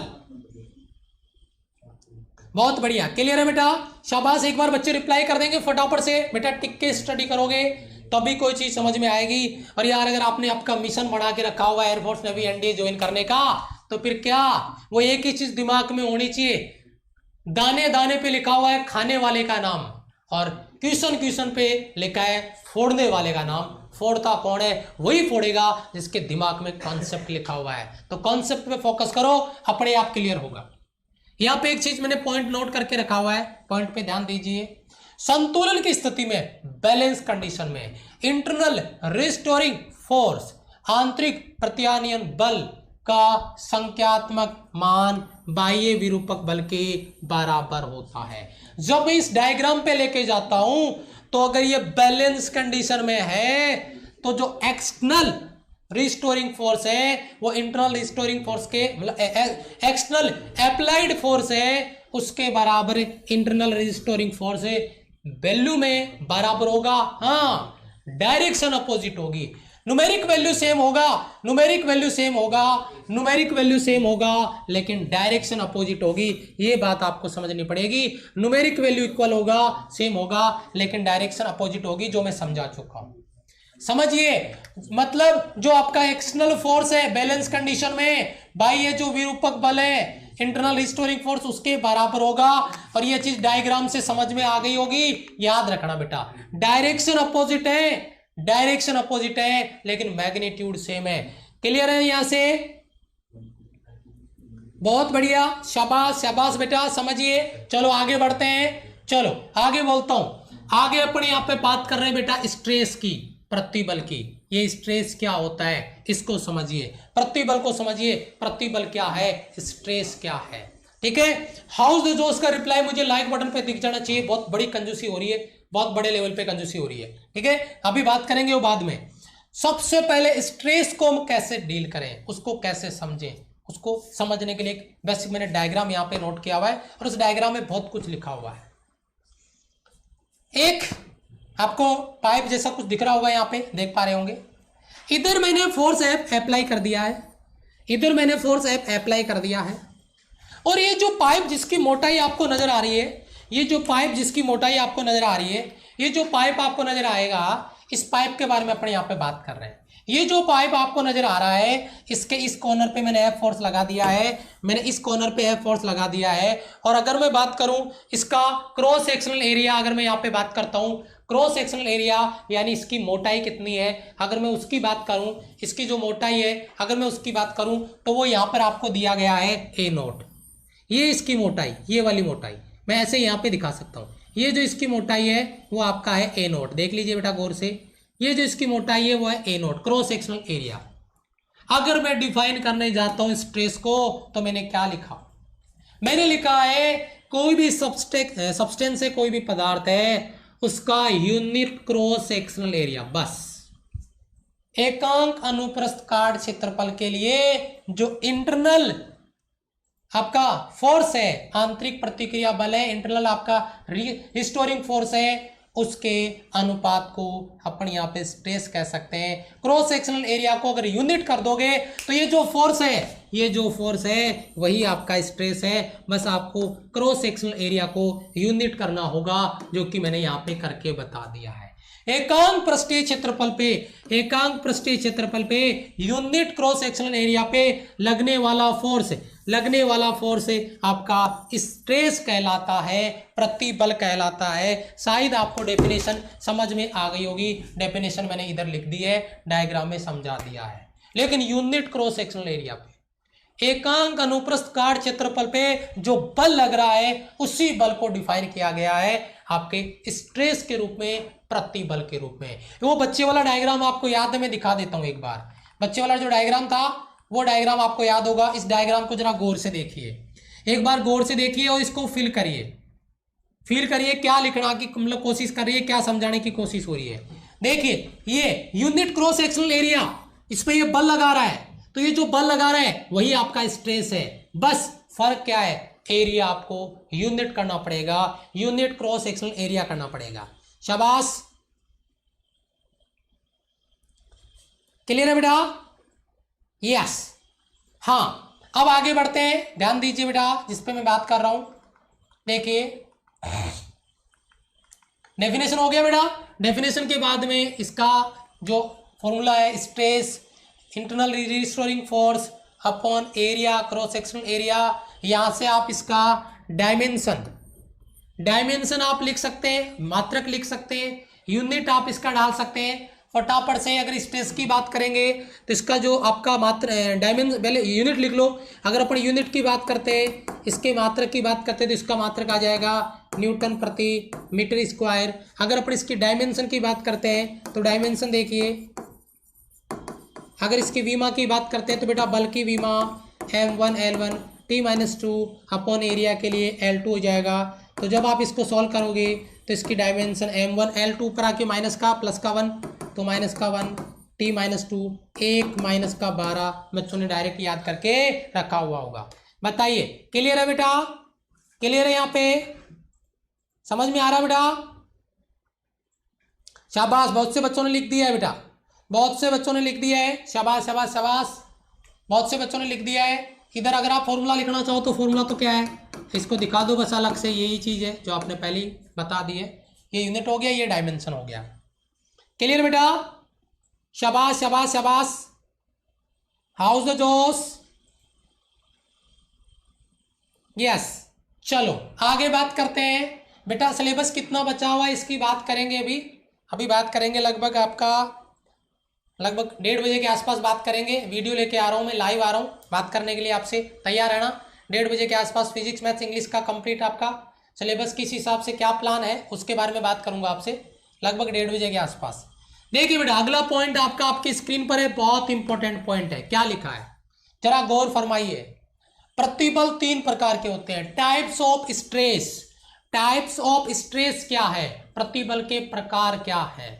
बहुत बढ़िया, क्लियर है बेटा? शाबाश, एक बार बच्चे रिप्लाई कर देंगे फटाफट से। बेटा टिक के स्टडी करोगे तभी कोई चीज समझ में आएगी। और यार अगर आपने आपका मिशन बना के रखा हुआ है एयरफोर्स नेवी एनडीए ज्वाइन करने का, तो फिर क्या वो एक ही चीज दिमाग में होनी चाहिए, दाने दाने पे लिखा हुआ है खाने वाले का नाम और क्वेश्चन पे लिखा है फोड़ने वाले का नाम। फोड़ता कौन है? वही फोड़ेगा जिसके दिमाग में कॉन्सेप्ट लिखा हुआ है। तो कॉन्सेप्ट पे फोकस करो, अपने आप क्लियर होगा। यहां पे एक चीज मैंने पॉइंट नोट करके रखा हुआ है, पॉइंट पे ध्यान दीजिए। संतुलन की स्थिति में, बैलेंस कंडीशन में, इंटरनल रिस्टोरिंग फोर्स, आंतरिक प्रत्यानयन बल का संख्यात्मक मान बाह्य विरूपक बल के बराबर होता है। जब मैं इस डायग्राम पे लेके जाता हूं तो अगर ये बैलेंस कंडीशन में है तो जो एक्सटर्नल रिस्टोरिंग फोर्स है वो इंटरनल रिस्टोरिंग फोर्स के मतलब एक्सटर्नल अप्लाइड फोर्स है उसके बराबर इंटरनल रिस्टोरिंग फोर्स है, वैल्यू में बराबर होगा। हाँ, डायरेक्शन अपोजिट होगी। न्यूमेरिक वैल्यू सेम होगा, न्यूमेरिक वैल्यू सेम होगा, न्यूमेरिक वैल्यू सेम होगा, लेकिन डायरेक्शन अपोजिट होगी। ये बात आपको समझनी पड़ेगी। न्यूमेरिक वैल्यू इक्वल होगा, सेम होगा, लेकिन डायरेक्शन अपोजिट होगी, जो मैं समझा चुका हूं। समझिए, मतलब जो आपका एक्सटर्नल फोर्स है बैलेंस कंडीशन में, बाह्य जो विरूपक बल है इंटरनल रिस्टोरिंग फोर्स उसके बराबर होगा। और ये चीज डायग्राम से समझ में आ गई होगी, याद रखना बेटा। डायरेक्शन अपोजिट है, डायरेक्शन अपोजिट है, लेकिन मैग्नीट्यूड सेम है। क्लियर है यहां से? बहुत बढ़िया, शाबाश शाबाश बेटा, समझिए। चलो आगे बढ़ते हैं, चलो आगे बोलता हूं। आगे अपन यहां पे बात कर रहे हैं बेटा स्ट्रेस की, प्रतिबल की। ये स्ट्रेस क्या होता है इसको समझिए, प्रतिबल को समझिए। प्रतिबल क्या है, स्ट्रेस क्या है, ठीक है? हाउस द जोश का रिप्लाई मुझे लाइक बटन पे दिख जाना चाहिए। बहुत बड़ी कंजूसी हो रही है, बहुत बड़े लेवल पे कंजूसी हो रही है, ठीक है? अभी बात करेंगे वो बाद में। सबसे पहले स्ट्रेस को हम कैसे डील करें, उसको कैसे समझें, उसको समझने के लिए एक बेसिक मैंने डायग्राम यहाँ पे नोट किया हुआ है और उस डायग्राम में बहुत कुछ लिखा हुआ है। एक आपको पाइप जैसा कुछ दिख रहा होगा, यहाँ पे देख पा रहे होंगे। इधर मैंने फोर्स एफ अप्लाई कर दिया है, इधर मैंने फोर्स एफ अप्लाई कर दिया है। और ये जो पाइप जिसकी मोटाई आपको नजर आ रही है, ये जो पाइप जिसकी मोटाई आपको नजर आ रही है, ये जो पाइप आपको नजर आएगा, इस पाइप के बारे में अपने यहाँ पे बात कर रहे हैं। ये जो पाइप आपको नजर आ रहा है, इसके इस कॉर्नर पे मैंने एफ फोर्स लगा दिया है, मैंने इस कॉर्नर पे एफ फोर्स लगा दिया है। और अगर मैं बात करूं इसका क्रॉस सेक्शनल एरिया, अगर मैं यहाँ पे बात करता हूं क्रॉस सेक्शनल एरिया यानी इसकी मोटाई कितनी है, अगर मैं उसकी बात करूं, इसकी जो मोटाई है अगर मैं उसकी बात करूं तो वो यहाँ पर आपको दिया गया है ए नोट। ये इसकी मोटाई, ये वाली मोटाई मैं ऐसे यहाँ पे दिखा सकता हूँ। ये जो इसकी मोटाई है वो आपका है ए नोट, देख लीजिए बेटा गौर से। ये जो इसकी मोटाई है वो है ए नोट, क्रॉस सेक्शनल एरिया। अगर मैं डिफाइन करने जाता हूं स्ट्रेस को तो मैंने क्या लिखा, मैंने लिखा है कोई भी सब्सटेंस है, कोई भी पदार्थ है, उसका यूनिट क्रॉस सेक्शनल एरिया, बस एकांक अनुप्रस्थ काट क्षेत्रफल के लिए जो इंटरनल आपका फोर्स है, आंतरिक प्रतिक्रिया बल है, इंटरनल आपका रिस्टोरिंग फोर्स है, उसके अनुपात को अपन यहाँ पे स्ट्रेस कह सकते हैं। क्रॉस सेक्शनल एरिया को अगर यूनिट कर दोगे तो ये जो फोर्स है, ये जो फोर्स है वही आपका स्ट्रेस है। बस आपको क्रॉस सेक्शनल एरिया को यूनिट करना होगा, जो कि मैंने यहाँ पे करके बता दिया है। एकांक पृष्ठीय क्षेत्रफल पे, एकांक पृष्ठीय क्षेत्रफल पे यूनिट क्रॉस सेक्शनल एरिया पे लगने वाला फोर्स, लगने वाला फोर्स आपका स्ट्रेस कहलाता है, प्रतिबल कहलाता है। शायद आपको डेफिनेशन समझ में आ गई होगी, डेफिनेशन मैंने इधर लिख दी है, डायग्राम में समझा दिया है। लेकिन यूनिट क्रॉस सेक्शनल एरिया पे एकांक अनुप्रस्थ काट क्षेत्रफल पे जो बल लग रहा है उसी बल को डिफाइन किया गया है आपके स्ट्रेस के रूप में, प्रतिबल के रूप में। वो बच्चे वाला डायग्राम आपको याद है, मैं दिखा देता हूं एक बार। बच्चे वाला जो डायग्राम था वो डायग्राम आपको याद होगा। इस डायग्राम को जरा गौर से देखिए, एक बार गौर से देखिए और इसको फिल करिए, फिल करिए क्या लिखना की मतलब कोशिश कर रही है, क्या समझाने की कोशिश हो रही है। देखिए ये यूनिट क्रॉस सेक्शनल एरिया, इस पे ये बल लगा रहा है, तो ये जो बल लगा रहा है वही आपका स्ट्रेस है। बस फर्क क्या है, एरिया आपको यूनिट करना पड़ेगा, यूनिट क्रॉस सेक्शनल एरिया करना पड़ेगा। शाबाश, क्लियर है बेटा? यस। हाँ, अब आगे बढ़ते हैं, ध्यान दीजिए बेटा जिस पे मैं बात कर रहा हूं। देखिए डेफिनेशन हो गया बेटा। डेफिनेशन के बाद में इसका जो फॉर्मूला है, stress internal restoring force upon area cross sectional area. यहां से आप इसका डायमेंशन, डायमेंशन आप लिख सकते हैं, मात्रक लिख सकते हैं, यूनिट आप इसका डाल सकते हैं फटाफट से। अगर स्ट्रेस की बात करेंगे तो इसका जो आपका मात्र डायमेंशन, पहले यूनिट लिख लो। अगर अपन यूनिट की बात करते हैं, इसके मात्रक की बात करते हैं तो इसका मात्रक आ जाएगा न्यूटन प्रति मीटर स्क्वायर। अगर अपन इसकी डायमेंशन की बात करते हैं तो डायमेंशन देखिए, अगर इसकी विमा की बात करते हैं तो बेटा बल की विमा m1 L1 T-2 upon area के लिए L2 हो जाएगा। तो जब आप इसको सॉल्व करोगे तो इसकी डायमेंशन m1 L2 पर आके माइनस का प्लस का 1, तो माइनस का 1 T-2 1 माइनस का 12। बच्चों ने डायरेक्ट याद करके रखा हुआ होगा। बताइए क्लियर है बेटा? क्लियर है? यहाँ पे समझ में आ रहा है बेटा? शाबाश, बहुत से बच्चों ने लिख दिया है बेटा, बहुत से बच्चों ने लिख दिया है। शाबाश शाबाश शाबाश, बहुत से बच्चों ने लिख दिया है। इधर अगर आप फॉर्मूला लिखना चाहो तो फॉर्मूला तो क्या है, इसको दिखा दो बस अलग से, यही चीज़ है जो आपने पहले ही बता दी है। ये यूनिट हो गया, ये डायमेंशन हो गया। क्लियर बेटा? शाबाश शाबाश शाबाश, हाउस द जोश। यस, चलो आगे बात करते हैं बेटा। सिलेबस कितना बचा हुआ है इसकी बात करेंगे अभी बात करेंगे लगभग आपका 1:30 बजे के आसपास बात करेंगे। वीडियो लेके आ रहा हूँ मैं, लाइव आ रहा हूँ बात करने के लिए, आपसे तैयार रहना। 1:30 बजे के आसपास फिजिक्स मैथ्स इंग्लिश का कंप्लीट आपका सिलेबस किस हिसाब से क्या प्लान है उसके बारे में बात करूंगा आपसे लगभग 1:30 बजे के आसपास। देखिए बेटा अगला पॉइंट आपका आपकी स्क्रीन पर है, बहुत इंपॉर्टेंट पॉइंट है। क्या लिखा है जरा गौर फरमाइए। प्रतिबल 3 प्रकार के होते हैं। Types of stress, types of stress क्या है, प्रतिबल के प्रकार क्या है।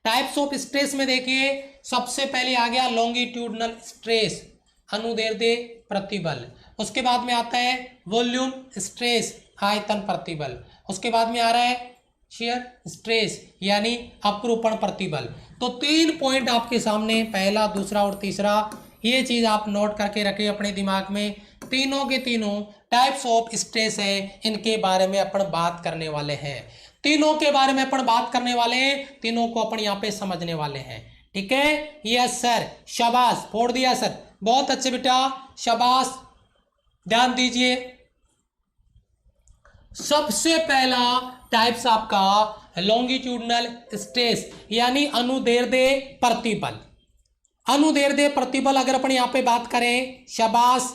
टाइप्स ऑफ स्ट्रेस में देखिए सबसे पहले आ गया लॉन्गिट्यूडनल स्ट्रेस, अनुदैर्ध्य प्रतिबल। उसके बाद में आता है वॉल्यूम स्ट्रेस, आयतन प्रतिबल। उसके बाद में आ रहा है शियर स्ट्रेस यानी अपरूपण प्रतिबल। तो 3 पॉइंट आपके सामने, पहला दूसरा और तीसरा, ये चीज आप नोट करके रखिए अपने दिमाग में। तीनों के तीनों टाइप्स ऑफ स्ट्रेस है, इनके बारे में अपन बात करने वाले हैं। तीनों के बारे में अपन बात करने वाले हैं, तीनों को अपन यहाँ पे समझने वाले हैं। ठीक है? यस सर, शाबाश, फोड़ दिया सर, बहुत अच्छे बेटा, शाबाश। ध्यान दीजिए, सबसे पहला टाइप्स आपका लॉन्गिट्यूडनल स्ट्रेस यानी अनुदैर्ध्य प्रतिबल। अनुदैर्ध्य प्रतिबल अगर अपन यहां पे बात करें, शाबाश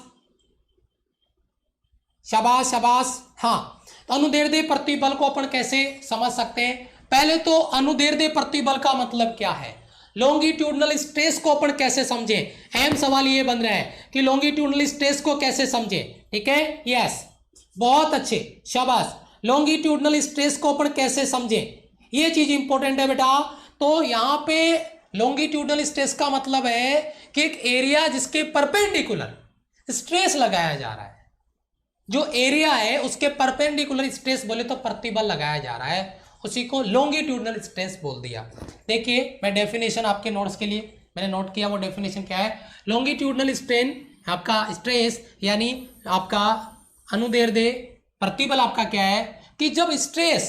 शाबाश शाबाश। हाँ, तो अनुदैर्ध्य प्रतिबल को अपन कैसे समझ सकते हैं? पहले तो अनुदैर्ध्य प्रतिबल का मतलब क्या है, लॉन्गिट्यूडनल स्ट्रेस को अपन कैसे समझे। अहम सवाल ये बन रहा है कि लॉन्गिट्यूडनल स्ट्रेस को कैसे समझे। ठीक है? यस, बहुत अच्छे, शाबाश। लॉन्गिट्यूडनल स्ट्रेस को अपन कैसे समझे, ये चीज इंपॉर्टेंट है बेटा। तो यहां पे लॉन्गिट्यूडनल स्ट्रेस का मतलब है कि एक एरिया जिसके परपेंडिकुलर स्ट्रेस लगाया जा रहा है, जो एरिया है उसके परपेंडिकुलर स्ट्रेस बोले तो प्रतिबल लगाया जा रहा है, उसी को लॉन्गिट्यूडनल स्ट्रेस बोल दिया। देखिए मैं डेफिनेशन आपके नोट्स के लिए मैंने नोट किया, वो डेफिनेशन क्या है। लॉन्गिट्यूडनल स्ट्रेन आपका स्ट्रेस यानी आपका अनुदैर्ध्य प्रतिबल आपका क्या है कि जब स्ट्रेस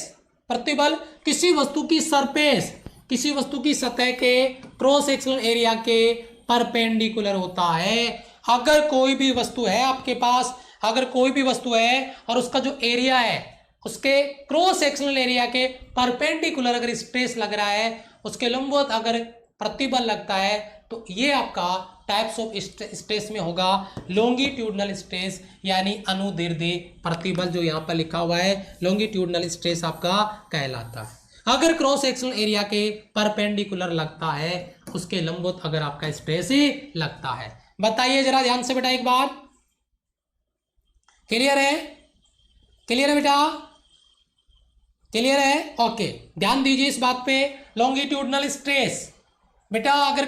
प्रतिबल किसी वस्तु की सरफेस, किसी वस्तु की सतह के क्रॉस सेक्शनल एरिया के परपेंडिकुलर होता है। अगर कोई भी वस्तु है आपके पास, अगर कोई भी वस्तु है और उसका जो एरिया है उसके क्रॉस सेक्शनल एरिया के परपेंडिकुलर अगर स्ट्रेस लग रहा है, उसके लंबवत अगर प्रतिबल लगता है, तो ये आपका टाइप्स ऑफ स्ट्रेस में होगा लॉन्गिट्यूडनल स्ट्रेस यानी अनुदैर्ध्य प्रतिबल। जो यहाँ पर लिखा हुआ है लॉन्गिट्यूडनल स्ट्रेस आपका कहलाता है। अगर क्रॉस सेक्शनल एरिया के परपेंडिकुलर लगता है, उसके लंबवत अगर आपका स्ट्रेस ही लगता है। बताइए जरा ध्यान से बेटा एक बार, क्लियर है? क्लियर है बेटा? क्लियर है? ओके, ध्यान दीजिए इस बात पे। लॉन्गिट्यूडनल स्ट्रेस बेटा अगर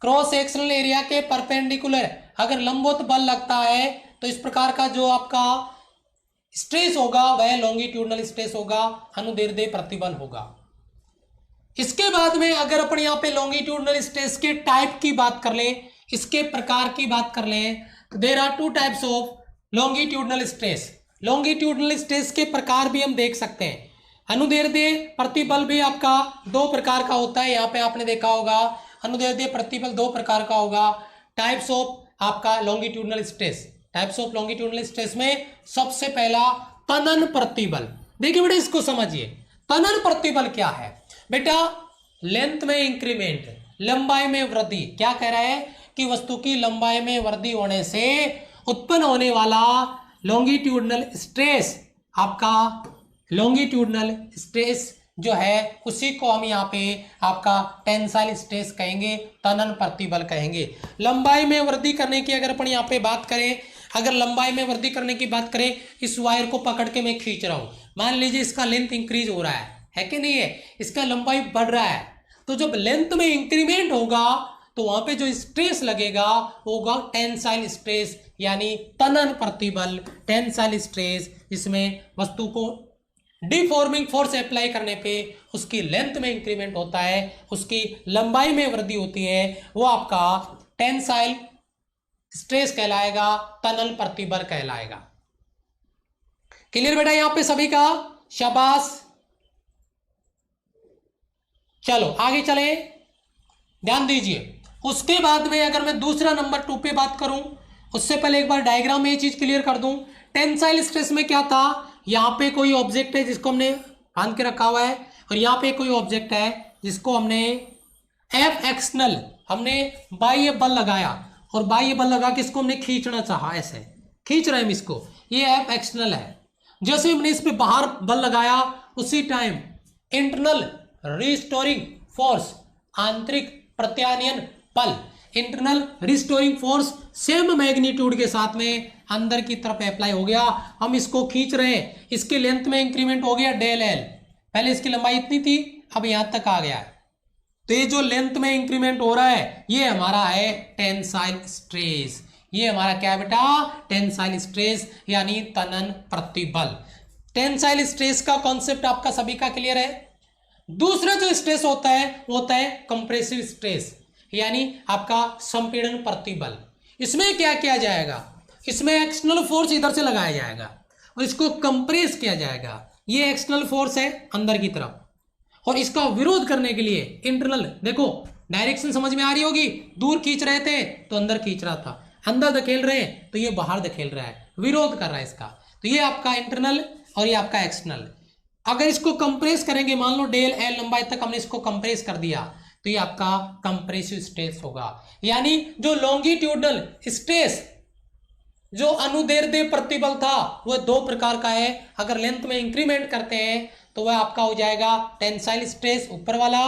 क्रॉस सेक्शनल एरिया के परपेंडिकुलर अगर लंबवत बल लगता है, तो इस प्रकार का जो आपका स्ट्रेस होगा वह लॉन्गिट्यूडनल स्ट्रेस होगा, अनुदैर्ध्य प्रतिबल होगा। इसके बाद में अगर अपन यहाँ पे लॉन्गिट्यूडनल स्ट्रेस के टाइप की बात कर लें, इसके प्रकार की बात कर लें, तो there are two types of longitudinal stress. Longitudinal stress के प्रकार भी हम देख सकते हैं। अनुदैर्ध्य प्रतिबल भी आपका दो प्रकार का होता है। यहाँ पे आपने देखा होगा अनुदैर्ध्य प्रतिबल दो प्रकार का होगा। टाइप्स ऑफ आपका longitudinal stress, types of longitudinal stress में सबसे पहला तनन प्रतिबल। देखिए बेटा इसको समझिए, तनन प्रतिबल क्या है बेटा? लेंथ में इंक्रीमेंट, लंबाई में वृद्धि। क्या कह रहा है कि वस्तु की लंबाई में वृद्धि होने से उत्पन्न होने वाला लॉन्गिट्यूडनल स्ट्रेस, आपका लॉन्गिट्यूडनल स्ट्रेस जो है उसी को हम यहाँ पे आपका टेंसाइल स्ट्रेस कहेंगे, तनन प्रतिबल कहेंगे। लंबाई में वृद्धि करने की अगर अपन यहाँ पे बात करें, अगर लंबाई में वृद्धि करने की बात करें, इस वायर को पकड़ के मैं खींच रहा हूँ, मान लीजिए इसका लेंथ इंक्रीज हो रहा है कि नहीं है, इसका लंबाई बढ़ रहा है, तो जब लेंथ में इंक्रीमेंट होगा तो वहां पे जो स्ट्रेस लगेगा होगा टेंसाइल स्ट्रेस यानी तनन प्रतिबल, टेंसाइल स्ट्रेस। इसमें वस्तु को डिफॉर्मिंग फोर्स अप्लाई करने पे उसकी लेंथ में इंक्रीमेंट होता है, उसकी लंबाई में वृद्धि होती है, वो आपका टेंसाइल स्ट्रेस कहलाएगा, तनन प्रतिबल कहलाएगा। क्लियर बेटा यहां पे सभी का? शाबाश। चलो आगे चले, ध्यान दीजिए। उसके बाद में अगर मैं दूसरा नंबर 2 पे बात करूं, उससे पहले एक बार डायग्राम में ये चीज क्लियर कर दूं। टेंसाइल स्ट्रेस में क्या था, यहाँ पे कोई ऑब्जेक्ट है जिसको हमने बांध के रखा हुआ है, और यहाँ पे कोई ऑब्जेक्ट है जिसको हमने एफ एक्सटर्नल, हमने बाह्य बल लगाया, और बाह्य बल लगा के इसको हमने खींचना चाहा, ऐसे खींच रहे हैं हम इसको, ये एफ एक्सटर्नल है। जैसे हमने इस पे बाहर बल लगाया, उसी टाइम इंटरनल रिस्टोरिंग फोर्स, आंतरिक प्रत्यानयन बल, internal restoring force same magnitude के साथ में अंदर की तरफ अप्लाई हो गया। हम इसको खींच रहे हैं, इसके लेंथ में इंक्रीमेंट हो गया डेल एल, पहले इसकी लंबाई इतनी थी, अब यहां तक आ गया है, तो ये जो लेंथ में इंक्रीमेंट हो रहा है ये हमारा है टेंसाइल स्ट्रेस। ये हमारा क्या है बेटा? टेंसाइल स्ट्रेस यानी तनन प्रतिबल। टेंसाइल स्ट्रेस का कॉन्सेप्ट आपका सभी का क्लियर है। दूसरा जो स्ट्रेस होता है वो होता है कंप्रेसिव स्ट्रेस यानी आपका संपीड़न प्रतिबल। इसमें क्या किया जाएगा, इसमें एक्सटर्नल फोर्स इधर से लगाया जाएगा और इसको कंप्रेस किया जाएगा। ये एक्सटर्नल फोर्स है अंदर की तरफ, और इसका विरोध करने के लिए इंटरनल, देखो डायरेक्शन समझ में आ रही होगी, दूर खींच रहे थे तो अंदर खींच रहा था, अंदर धकेल रहे हैं तो ये बाहर धकेल रहा है, विरोध कर रहा है इसका। तो ये आपका इंटरनल और ये आपका एक्सटर्नल। अगर इसको कंप्रेस करेंगे, मान लो डेल एल लंबाई तक हमने इसको कंप्रेस कर दिया, तो ये आपका कंप्रेसिव स्ट्रेस होगा। यानी जो लॉन्गिट्यूडनल स्ट्रेस, जो अनुदैर्ध्य प्रतिबल था, वह दो प्रकार का है। अगर लेंथ में इंक्रीमेंट करते हैं तो वह आपका हो जाएगा टेंसाइल स्ट्रेस ऊपर वाला,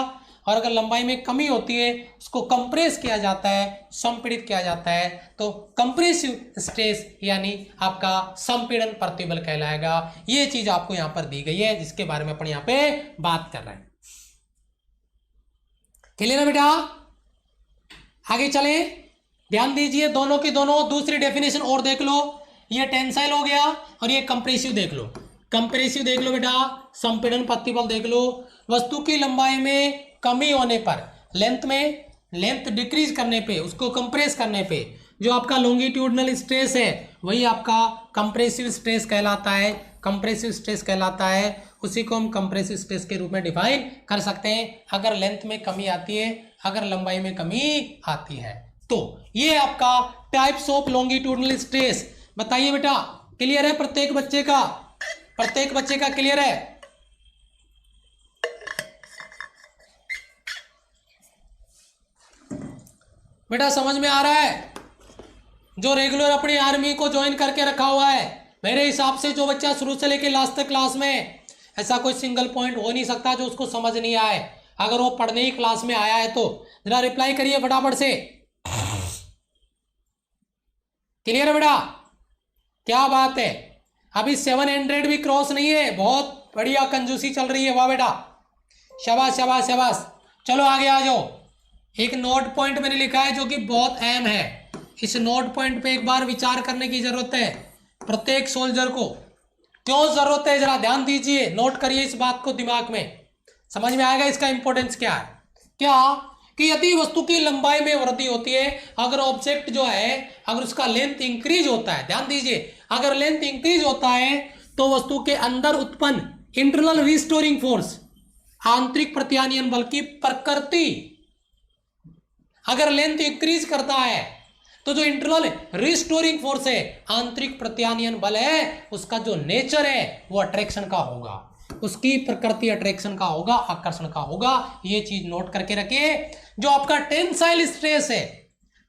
और अगर लंबाई में कमी होती है उसको कंप्रेस किया जाता है, संपीड़ित किया जाता है, तो कंप्रेसिव स्ट्रेस यानी आपका संपीड़न प्रतिबल कहलाएगा। ये चीज आपको यहां पर दी गई है जिसके बारे में अपन यहां पे बात कर रहे हैं। क्लियर है बेटा? आगे चले, ध्यान दीजिए, दोनों की दोनों दूसरी डेफिनेशन और देख लो। ये टेंसाइल हो गया और ये कंप्रेसिव देख लो। कंप्रेसिव देख लो बेटा, संपीड़न प्रतिबल देख लो। वस्तु की लंबाई में कमी होने पर, लेंथ डिक्रीज करने पे, उसको कंप्रेस करने पे जो आपका लॉन्गिट्यूडनल स्ट्रेस है वही आपका कंप्रेसिव स्ट्रेस कहलाता है। कंप्रेसिव स्ट्रेस कहलाता है, उसी को हम कंप्रेसिव स्ट्रेस के रूप में डिफाइन कर सकते हैं अगर लेंथ में कमी आती है, अगर लंबाई में कमी आती है। तो ये आपका टाइप्स ऑफ लॉन्गिट्यूडनल स्ट्रेस। बताइए बेटा, क्लियर है प्रत्येक बच्चे का? प्रत्येक बच्चे का क्लियर है? बेटा समझ में आ रहा है? जो रेगुलर अपनी आर्मी को ज्वाइन करके रखा हुआ है, मेरे हिसाब से जो बच्चा शुरू से लेकर लास्ट तक क्लास में, ऐसा कोई सिंगल पॉइंट हो नहीं सकता जो उसको समझ नहीं आए। अगर वो पढ़ने ही क्लास में आया है तो जरा रिप्लाई करिए फटाफट से। क्लियर है बेटा? क्या बात है, अभी 700 भी क्रॉस नहीं है, बहुत बढ़िया कंजूसी चल रही है। वाह बेटा, शाबाश शाबाश शाबाश। चलो आगे आ जाओ। एक नोट पॉइंट मैंने लिखा है जो कि बहुत अहम है, इस नोट पॉइंट पे एक बार विचार करने की जरूरत है प्रत्येक सोल्जर को। क्यों जरूरत है, जरा ध्यान दीजिए, नोट करिए इस बात को दिमाग में, समझ में आएगा इसका इंपॉर्टेंस क्या है। क्या कि यदि वस्तु की लंबाई में वृद्धि होती है, अगर ऑब्जेक्ट जो है अगर उसका लेंथ इंक्रीज होता है, ध्यान दीजिए, अगर लेंथ इंक्रीज होता है तो वस्तु के अंदर उत्पन्न इंटरनल रिस्टोरिंग फोर्स, आंतरिक प्रत्यानयन बल की प्रकृति अगर लेंथ इंक्रीज करता है तो जो इंटरनल रिस्टोरिंग फोर्स है, आंतरिक प्रत्यानयन बल है, उसका जो नेचर है वो अट्रैक्शन का होगा, उसकी प्रकृति अट्रैक्शन का होगा, आकर्षण का होगा। ये चीज नोट करके रखिए। जो आपका टेंसाइल स्ट्रेस है,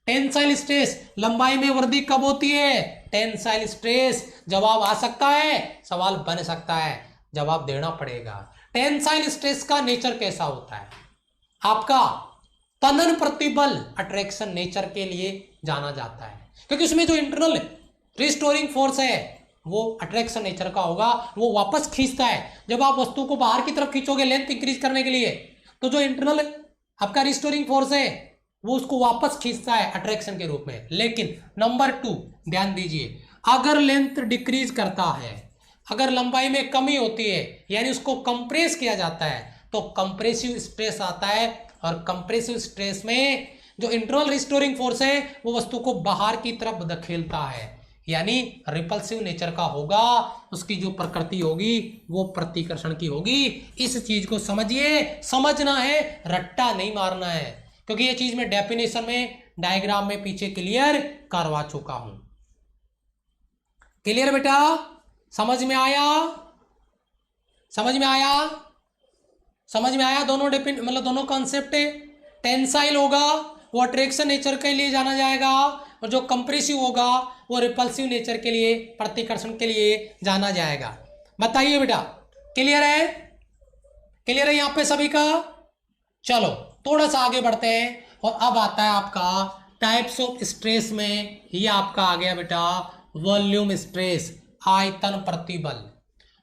टेंसाइल स्ट्रेस लंबाई में वृद्धि कब होती है? टेंसाइल स्ट्रेस, जवाब आ सकता है, सवाल बन सकता है, जवाब देना पड़ेगा। टेंसाइल स्ट्रेस का नेचर कैसा होता है? आपका तनन प्रतिबल अट्रैक्शन नेचर के लिए जाना जाता है, क्योंकि उसमें जो इंटरनल रिस्टोरिंग फोर्स है वो अट्रैक्शन नेचर का होगा, वो वापस खींचता है। जब आप वस्तु को बाहर की तरफ खींचोगे लेंथ इंक्रीज करने के लिए, तो जो इंटरनल आपका रिस्टोरिंग फोर्स है वो उसको वापस खींचता है अट्रैक्शन के रूप में। लेकिन नंबर 2 ध्यान दीजिए, अगर लेंथ डिक्रीज करता है, अगर लंबाई में कमी होती है, यानी उसको कंप्रेस किया जाता है, तो कंप्रेसिव स्ट्रेस आता है। और कंप्रेसिव स्ट्रेस में जो इंटरनल रिस्टोरिंग फोर्स है वो वस्तु को बाहर की तरफ धकेलता है, यानी रिपल्सिव नेचर का होगा, उसकी जो प्रकृति होगी वो प्रतिकर्षण की होगी। इस चीज को समझिए, समझना है, रट्टा नहीं मारना है, क्योंकि ये चीज मैं डेफिनेशन में डायग्राम में पीछे क्लियर करवा चुका हूं। क्लियर बेटा? समझ में आया? समझ में आया? समझ में आया? दोनों मतलब दोनों कॉन्सेप्ट है। टेंसाइल होगा वो अट्रैक्शन नेचर के लिए जाना जाएगा, और जो कंप्रेसिव होगा वो रिपल्सिव नेचर के लिए, प्रतिकर्षण के लिए जाना जाएगा। बताइए बेटा, क्लियर है? क्लियर है यहाँ पे सभी का? चलो थोड़ा सा आगे बढ़ते हैं, और अब आता है आपका टाइप्स ऑफ स्ट्रेस में, ये आपका आ गया बेटा वॉल्यूम स्ट्रेस, आयतन प्रतिबल।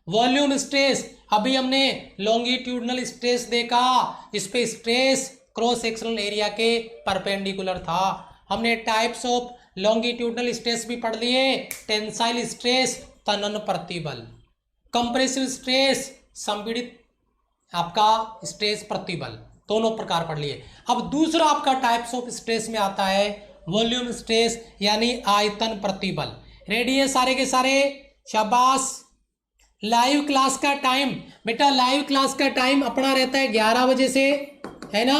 वॉल्यूम स्ट्रेस, अभी हमने लॉन्गिट्यूडनल स्ट्रेस देखा, इस पे स्ट्रेस क्रॉस सेक्शनल एरिया के परपेंडिकुलर था। हमने टाइप्स ऑफ लॉन्गिट्यूडनल स्ट्रेस भी पढ़ लिए, टेंसाइल स्ट्रेस तनन प्रतिबल, कंप्रेसिव स्ट्रेस संपीड़ित आपका स्ट्रेस प्रतिबल, दोनों प्रकार पढ़ लिए। अब दूसरा आपका टाइप्स ऑफ स्ट्रेस में आता है वॉल्यूम स्ट्रेस, यानी आयतन प्रतिबल। रेडी है सारे के सारे? शाबाश। लाइव क्लास का टाइम बेटा, लाइव क्लास का टाइम अपना रहता है 11 बजे से, है ना?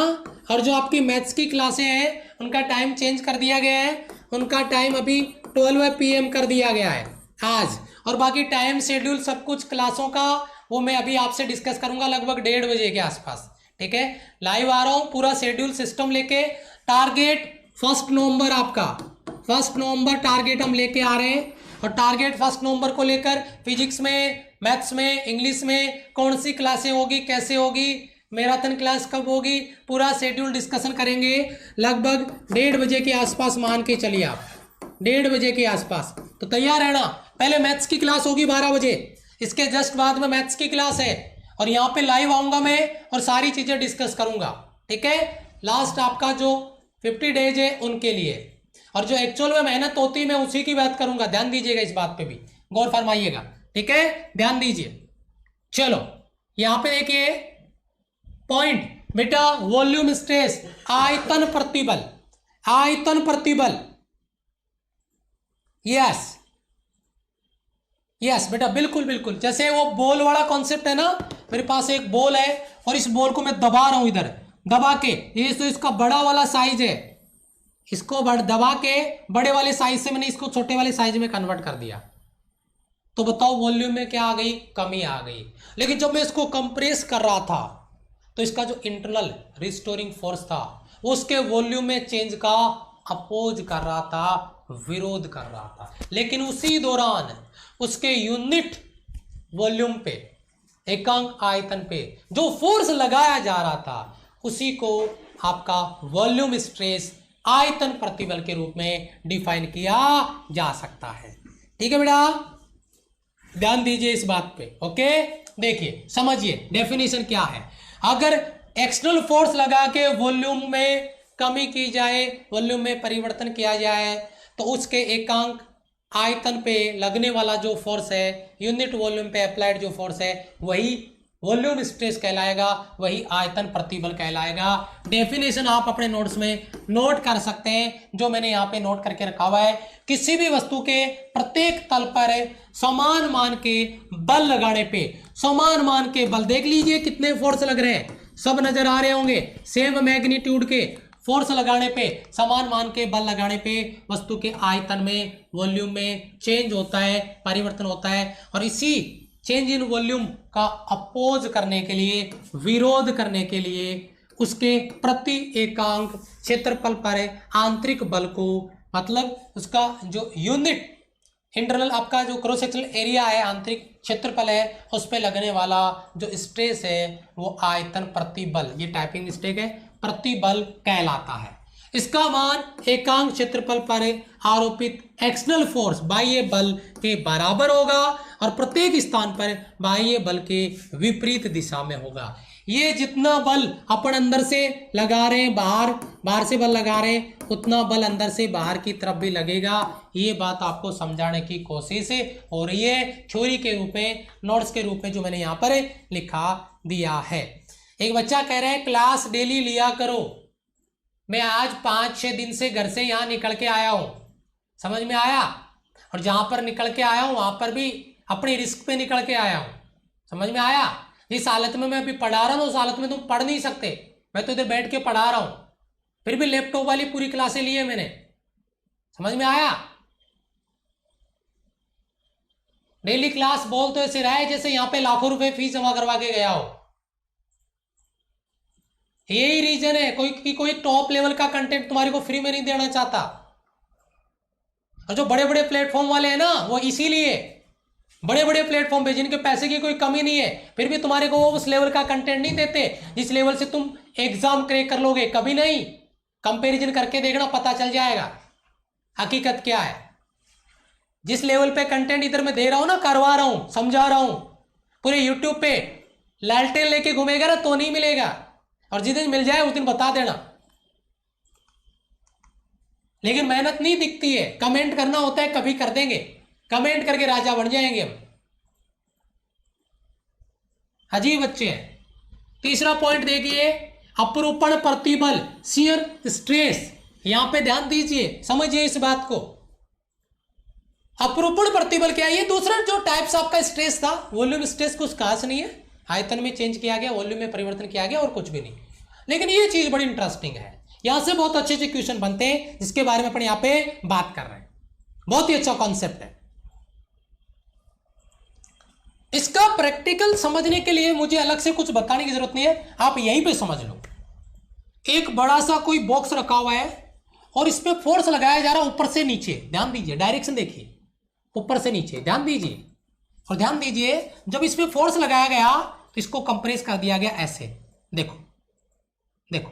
और जो आपकी मैथ्स की क्लासें हैं उनका टाइम चेंज कर दिया गया है, उनका टाइम अभी 12 PM कर दिया गया है आज। और बाकी टाइम शेड्यूल सब कुछ क्लासों का वो मैं अभी आपसे डिस्कस करूंगा लगभग 1:30 बजे के आसपास, ठीक है? लाइव आ रहा हूँ पूरा शेड्यूल सिस्टम लेके। टारगेट 1 नवंबर, आपका 1 नवंबर टारगेट हम लेके आ रहे हैं, और टारगेट 1 नवंबर को लेकर फिजिक्स में, मैथ्स में, इंग्लिश में कौन सी क्लासें होगी, कैसे होगी, मैराथन क्लास कब होगी, पूरा शेड्यूल डिस्कशन करेंगे लगभग 1:30 बजे के आसपास, मान के चलिए आप 1:30 बजे के आसपास। तो तैयार रहना। पहले मैथ्स की क्लास होगी 12 बजे, इसके जस्ट बाद में मैथ्स की क्लास है, और यहाँ पे लाइव आऊंगा मैं और सारी चीजें डिस्कस करूंगा, ठीक है? लास्ट आपका जो 50 डेज है उनके लिए, और जो एक्चुअल में मेहनत होती है मैं उसी की बात करूंगा। ध्यान दीजिएगा, इस बात पे भी गौर फरमाइएगा, ठीक है? ध्यान दीजिए। चलो यहां पे देखिए पॉइंट बेटा, वॉल्यूम स्ट्रेस, आयतन प्रतिबल, आयतन प्रतिबल, यस। यस बेटा, बिल्कुल बिल्कुल, जैसे वो बॉल वाला कॉन्सेप्ट है ना, मेरे पास एक बॉल है और इस बॉल को मैं दबा रहा हूं इधर, दबा के, ये तो इसका बड़ा वाला साइज है, इसको दबा के बड़े वाले साइज से मैंने इसको छोटे वाले साइज में कन्वर्ट कर दिया, तो बताओ वॉल्यूम में क्या आ गई, कमी आ गई। लेकिन जब मैं इसको कंप्रेस कर रहा था तो इसका जो इंटरनल रिस्टोरिंग फोर्स था वो उसके वॉल्यूम में चेंज का अपोज कर रहा था, विरोध कर रहा था। लेकिन उसी दौरान उसके यूनिट वॉल्यूम पे, एकांक आयतन पे जो फोर्स लगाया जा रहा था उसी को आपका वॉल्यूम स्ट्रेस आयतन प्रतिबल के रूप में डिफाइन किया जा सकता है। ठीक है बेटा, ध्यान दीजिए इस बात पे। ओके, देखिए समझिए डेफिनेशन क्या है। अगर एक्सटर्नल फोर्स लगा के वॉल्यूम में कमी की जाए, वॉल्यूम में परिवर्तन किया जाए, तो उसके एकांक आयतन पे लगने वाला जो फोर्स है, यूनिट वॉल्यूम पे अप्लाइड जो फोर्स है, वही वॉल्यूम स्ट्रेस कहलाएगा, वही आयतन प्रतिबल कहलाएगा। डेफिनेशन आप अपने नोट्स में नोट कर सकते हैं, जो मैंने यहाँ पे नोट करके रखा हुआ है। किसी भी वस्तु के प्रत्येक तल पर समान मान के बल लगाने पे, समान मान के बल, देख लीजिए कितने फोर्स लग रहे हैं, सब नजर आ रहे होंगे, सेम मैग्नीट्यूड के फोर्स लगाने पे, समान मान के बल लगाने पे वस्तु के आयतन में, वॉल्यूम में चेंज होता है, परिवर्तन होता है। और इसी चेंज इन वॉल्यूम का अपोज करने के लिए, विरोध करने के लिए, उसके प्रति एकांक क्षेत्रफल पर आंतरिक बल को, मतलब उसका जो यूनिट इंटरनल आपका जो क्रॉस सेक्शनल एरिया है, आंतरिक क्षेत्रफल है, उस पर लगने वाला जो स्ट्रेस है वो आयतन प्रतिबल, ये टाइपिंग मिस्टेक है, प्रतिबल कहलाता है। इसका मान एकांक क्षेत्रफल पर आरोपित एक्सटर्नल फोर्स बाह्य बल के बराबर होगा और प्रत्येक स्थान पर बाह्य बल के विपरीत दिशा में होगा। ये जितना बल अपन अंदर से लगा रहे हैं, बाहर से बल लगा रहे हैं, उतना बल अंदर से बाहर की तरफ भी लगेगा। ये बात आपको समझाने की कोशिश हो रही है थ्योरी के रूप में, नोट्स के रूप में जो मैंने यहाँ पर लिखा दिया है। एक बच्चा कह रहे हैं क्लास डेली लिया करो, मैं आज 5-6 दिन से घर से यहाँ निकल के आया हूँ, समझ में आया, और जहाँ पर निकल के आया हूँ वहाँ पर भी अपनी रिस्क पे निकल के आया हूँ, समझ में आया। जिस हालत में मैं अभी पढ़ा रहा हूँ उस हालत में तुम पढ़ नहीं सकते, मैं तो इधर बैठ के पढ़ा रहा हूँ, फिर भी लैपटॉप वाली पूरी क्लासें ली है मैंने, समझ में आया। डेली क्लास बोल तो ऐसे रहा है जैसे यहाँ पे लाखों रुपए फीस जमा करवा के गया हो। यही रीजन है कोई टॉप लेवल का कंटेंट तुम्हारे को फ्री में नहीं देना चाहता। और जो बड़े बड़े प्लेटफॉर्म वाले हैं ना, वो इसीलिए बड़े बड़े प्लेटफॉर्म पे जिनके पैसे की कोई कमी नहीं है, फिर भी तुम्हारे को वो उस लेवल का कंटेंट नहीं देते जिस लेवल से तुम एग्जाम क्रैक कर लोगे, कभी नहीं। कंपैरिजन करके देखना, पता चल जाएगा हकीकत क्या है। जिस लेवल पे कंटेंट इधर मैं दे रहा हूं ना, करवा रहा हूं, समझा रहा हूं, पूरे यूट्यूब पे लालटेन लेके घूमेगा ना तो नहीं मिलेगा, और जिस दिन मिल जाए उस दिन बता देना। लेकिन मेहनत नहीं दिखती है, कमेंट करना होता है, कभी कर देंगे, कमेंट करके राजा बन जाएंगे हम, अजीब बच्चे हैं। तीसरा पॉइंट देखिए, अपरूपण प्रतिबल, शियर स्ट्रेस, यहां पे ध्यान दीजिए, समझिए इस बात को। अपरूपण प्रतिबल क्या है? ये दूसरा जो टाइप्स आपका स्ट्रेस था, वॉल्यूम स्ट्रेस कुछ खास नहीं है, आयतन में चेंज किया गया, वॉल्यूम में परिवर्तन किया गया और कुछ भी नहीं। लेकिन ये चीज बड़ी इंटरेस्टिंग है, यहां से बहुत अच्छे अच्छे क्वेश्चन बनते हैं जिसके बारे में अपन यहां पे बात कर रहे हैं। बहुत ही अच्छा कॉन्सेप्ट है। इसका प्रैक्टिकल समझने के लिए मुझे अलग से कुछ बताने की जरूरत नहीं है, आप यहीं पे समझ लो। एक बड़ा सा कोई बॉक्स रखा हुआ है और इस पे फोर्स लगाया जा रहा है ऊपर से नीचे, ध्यान दीजिए, डायरेक्शन देखिए, ऊपर से नीचे, ध्यान दीजिए। और ध्यान दीजिए, जब इस पे फोर्स लगाया गया तो इसको कंप्रेस कर दिया गया ऐसे, देखो देखो,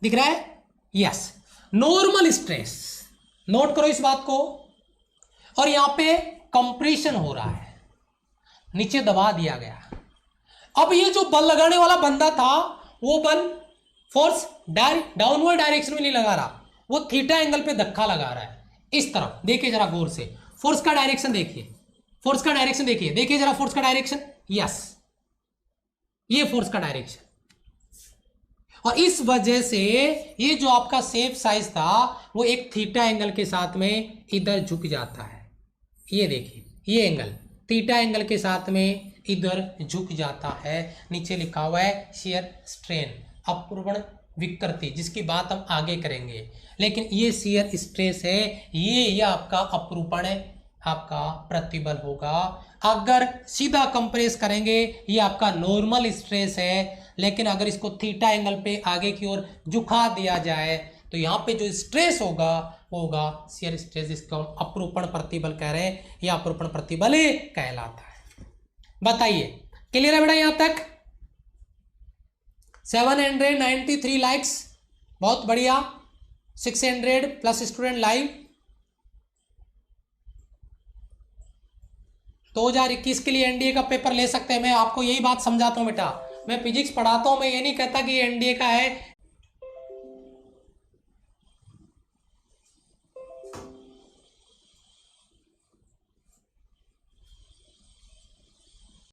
दिख रहा है? यस, नॉर्मल स्ट्रेस, नोट करो इस बात को। और यहां पे कंप्रेशन हो रहा है, नीचे दबा दिया गया। अब ये जो बल लगाने वाला बंदा था, वो बल फोर्स डाउनवर्ड डायरेक्शन में नहीं लगा रहा, वो थीटा एंगल पे धक्का लगा रहा है इस तरफ। देखिए जरा गौर से, फोर्स का डायरेक्शन देखिए, फोर्स का डायरेक्शन देखिए, देखिए जरा फोर्स का डायरेक्शन, यस, ये फोर्स का डायरेक्शन। और इस वजह से ये जो आपका सेफ साइज था वो एक थीटा एंगल के साथ में इधर झुक जाता है, ये देखिए ये एंगल थीटा एंगल के साथ में इधर झुक जाता है, नीचे लिखा हुआ है शियर स्ट्रेन अपरूपण विकृति, जिसकी बात हम आगे करेंगे। लेकिन ये शियर स्ट्रेस है, ये आपका अपरूपण आपका प्रतिबल होगा। अगर सीधा कंप्रेस करेंगे ये आपका नॉर्मल स्ट्रेस है, लेकिन अगर इसको थीटा एंगल पे आगे की ओर झुका दिया जाए तो यहाँ पे जो स्ट्रेस होगा वो होगा शियर स्ट्रेस, जिसको हम अपरूपण प्रतिबल कह रहे हैं, या अपरूपण प्रतिबल कहलाता है। बताइए क्लियर है बेटा यहां तक? 793 लाइक्स, बहुत बढ़िया। 600 प्लस स्टूडेंट लाइव। 2021 के लिए एनडीए का पेपर ले सकते हैं। मैं आपको यही बात समझाता हूं बेटा, मैं फिजिक्स पढ़ाता हूं, मैं ये नहीं कहता कि ये एनडीए का है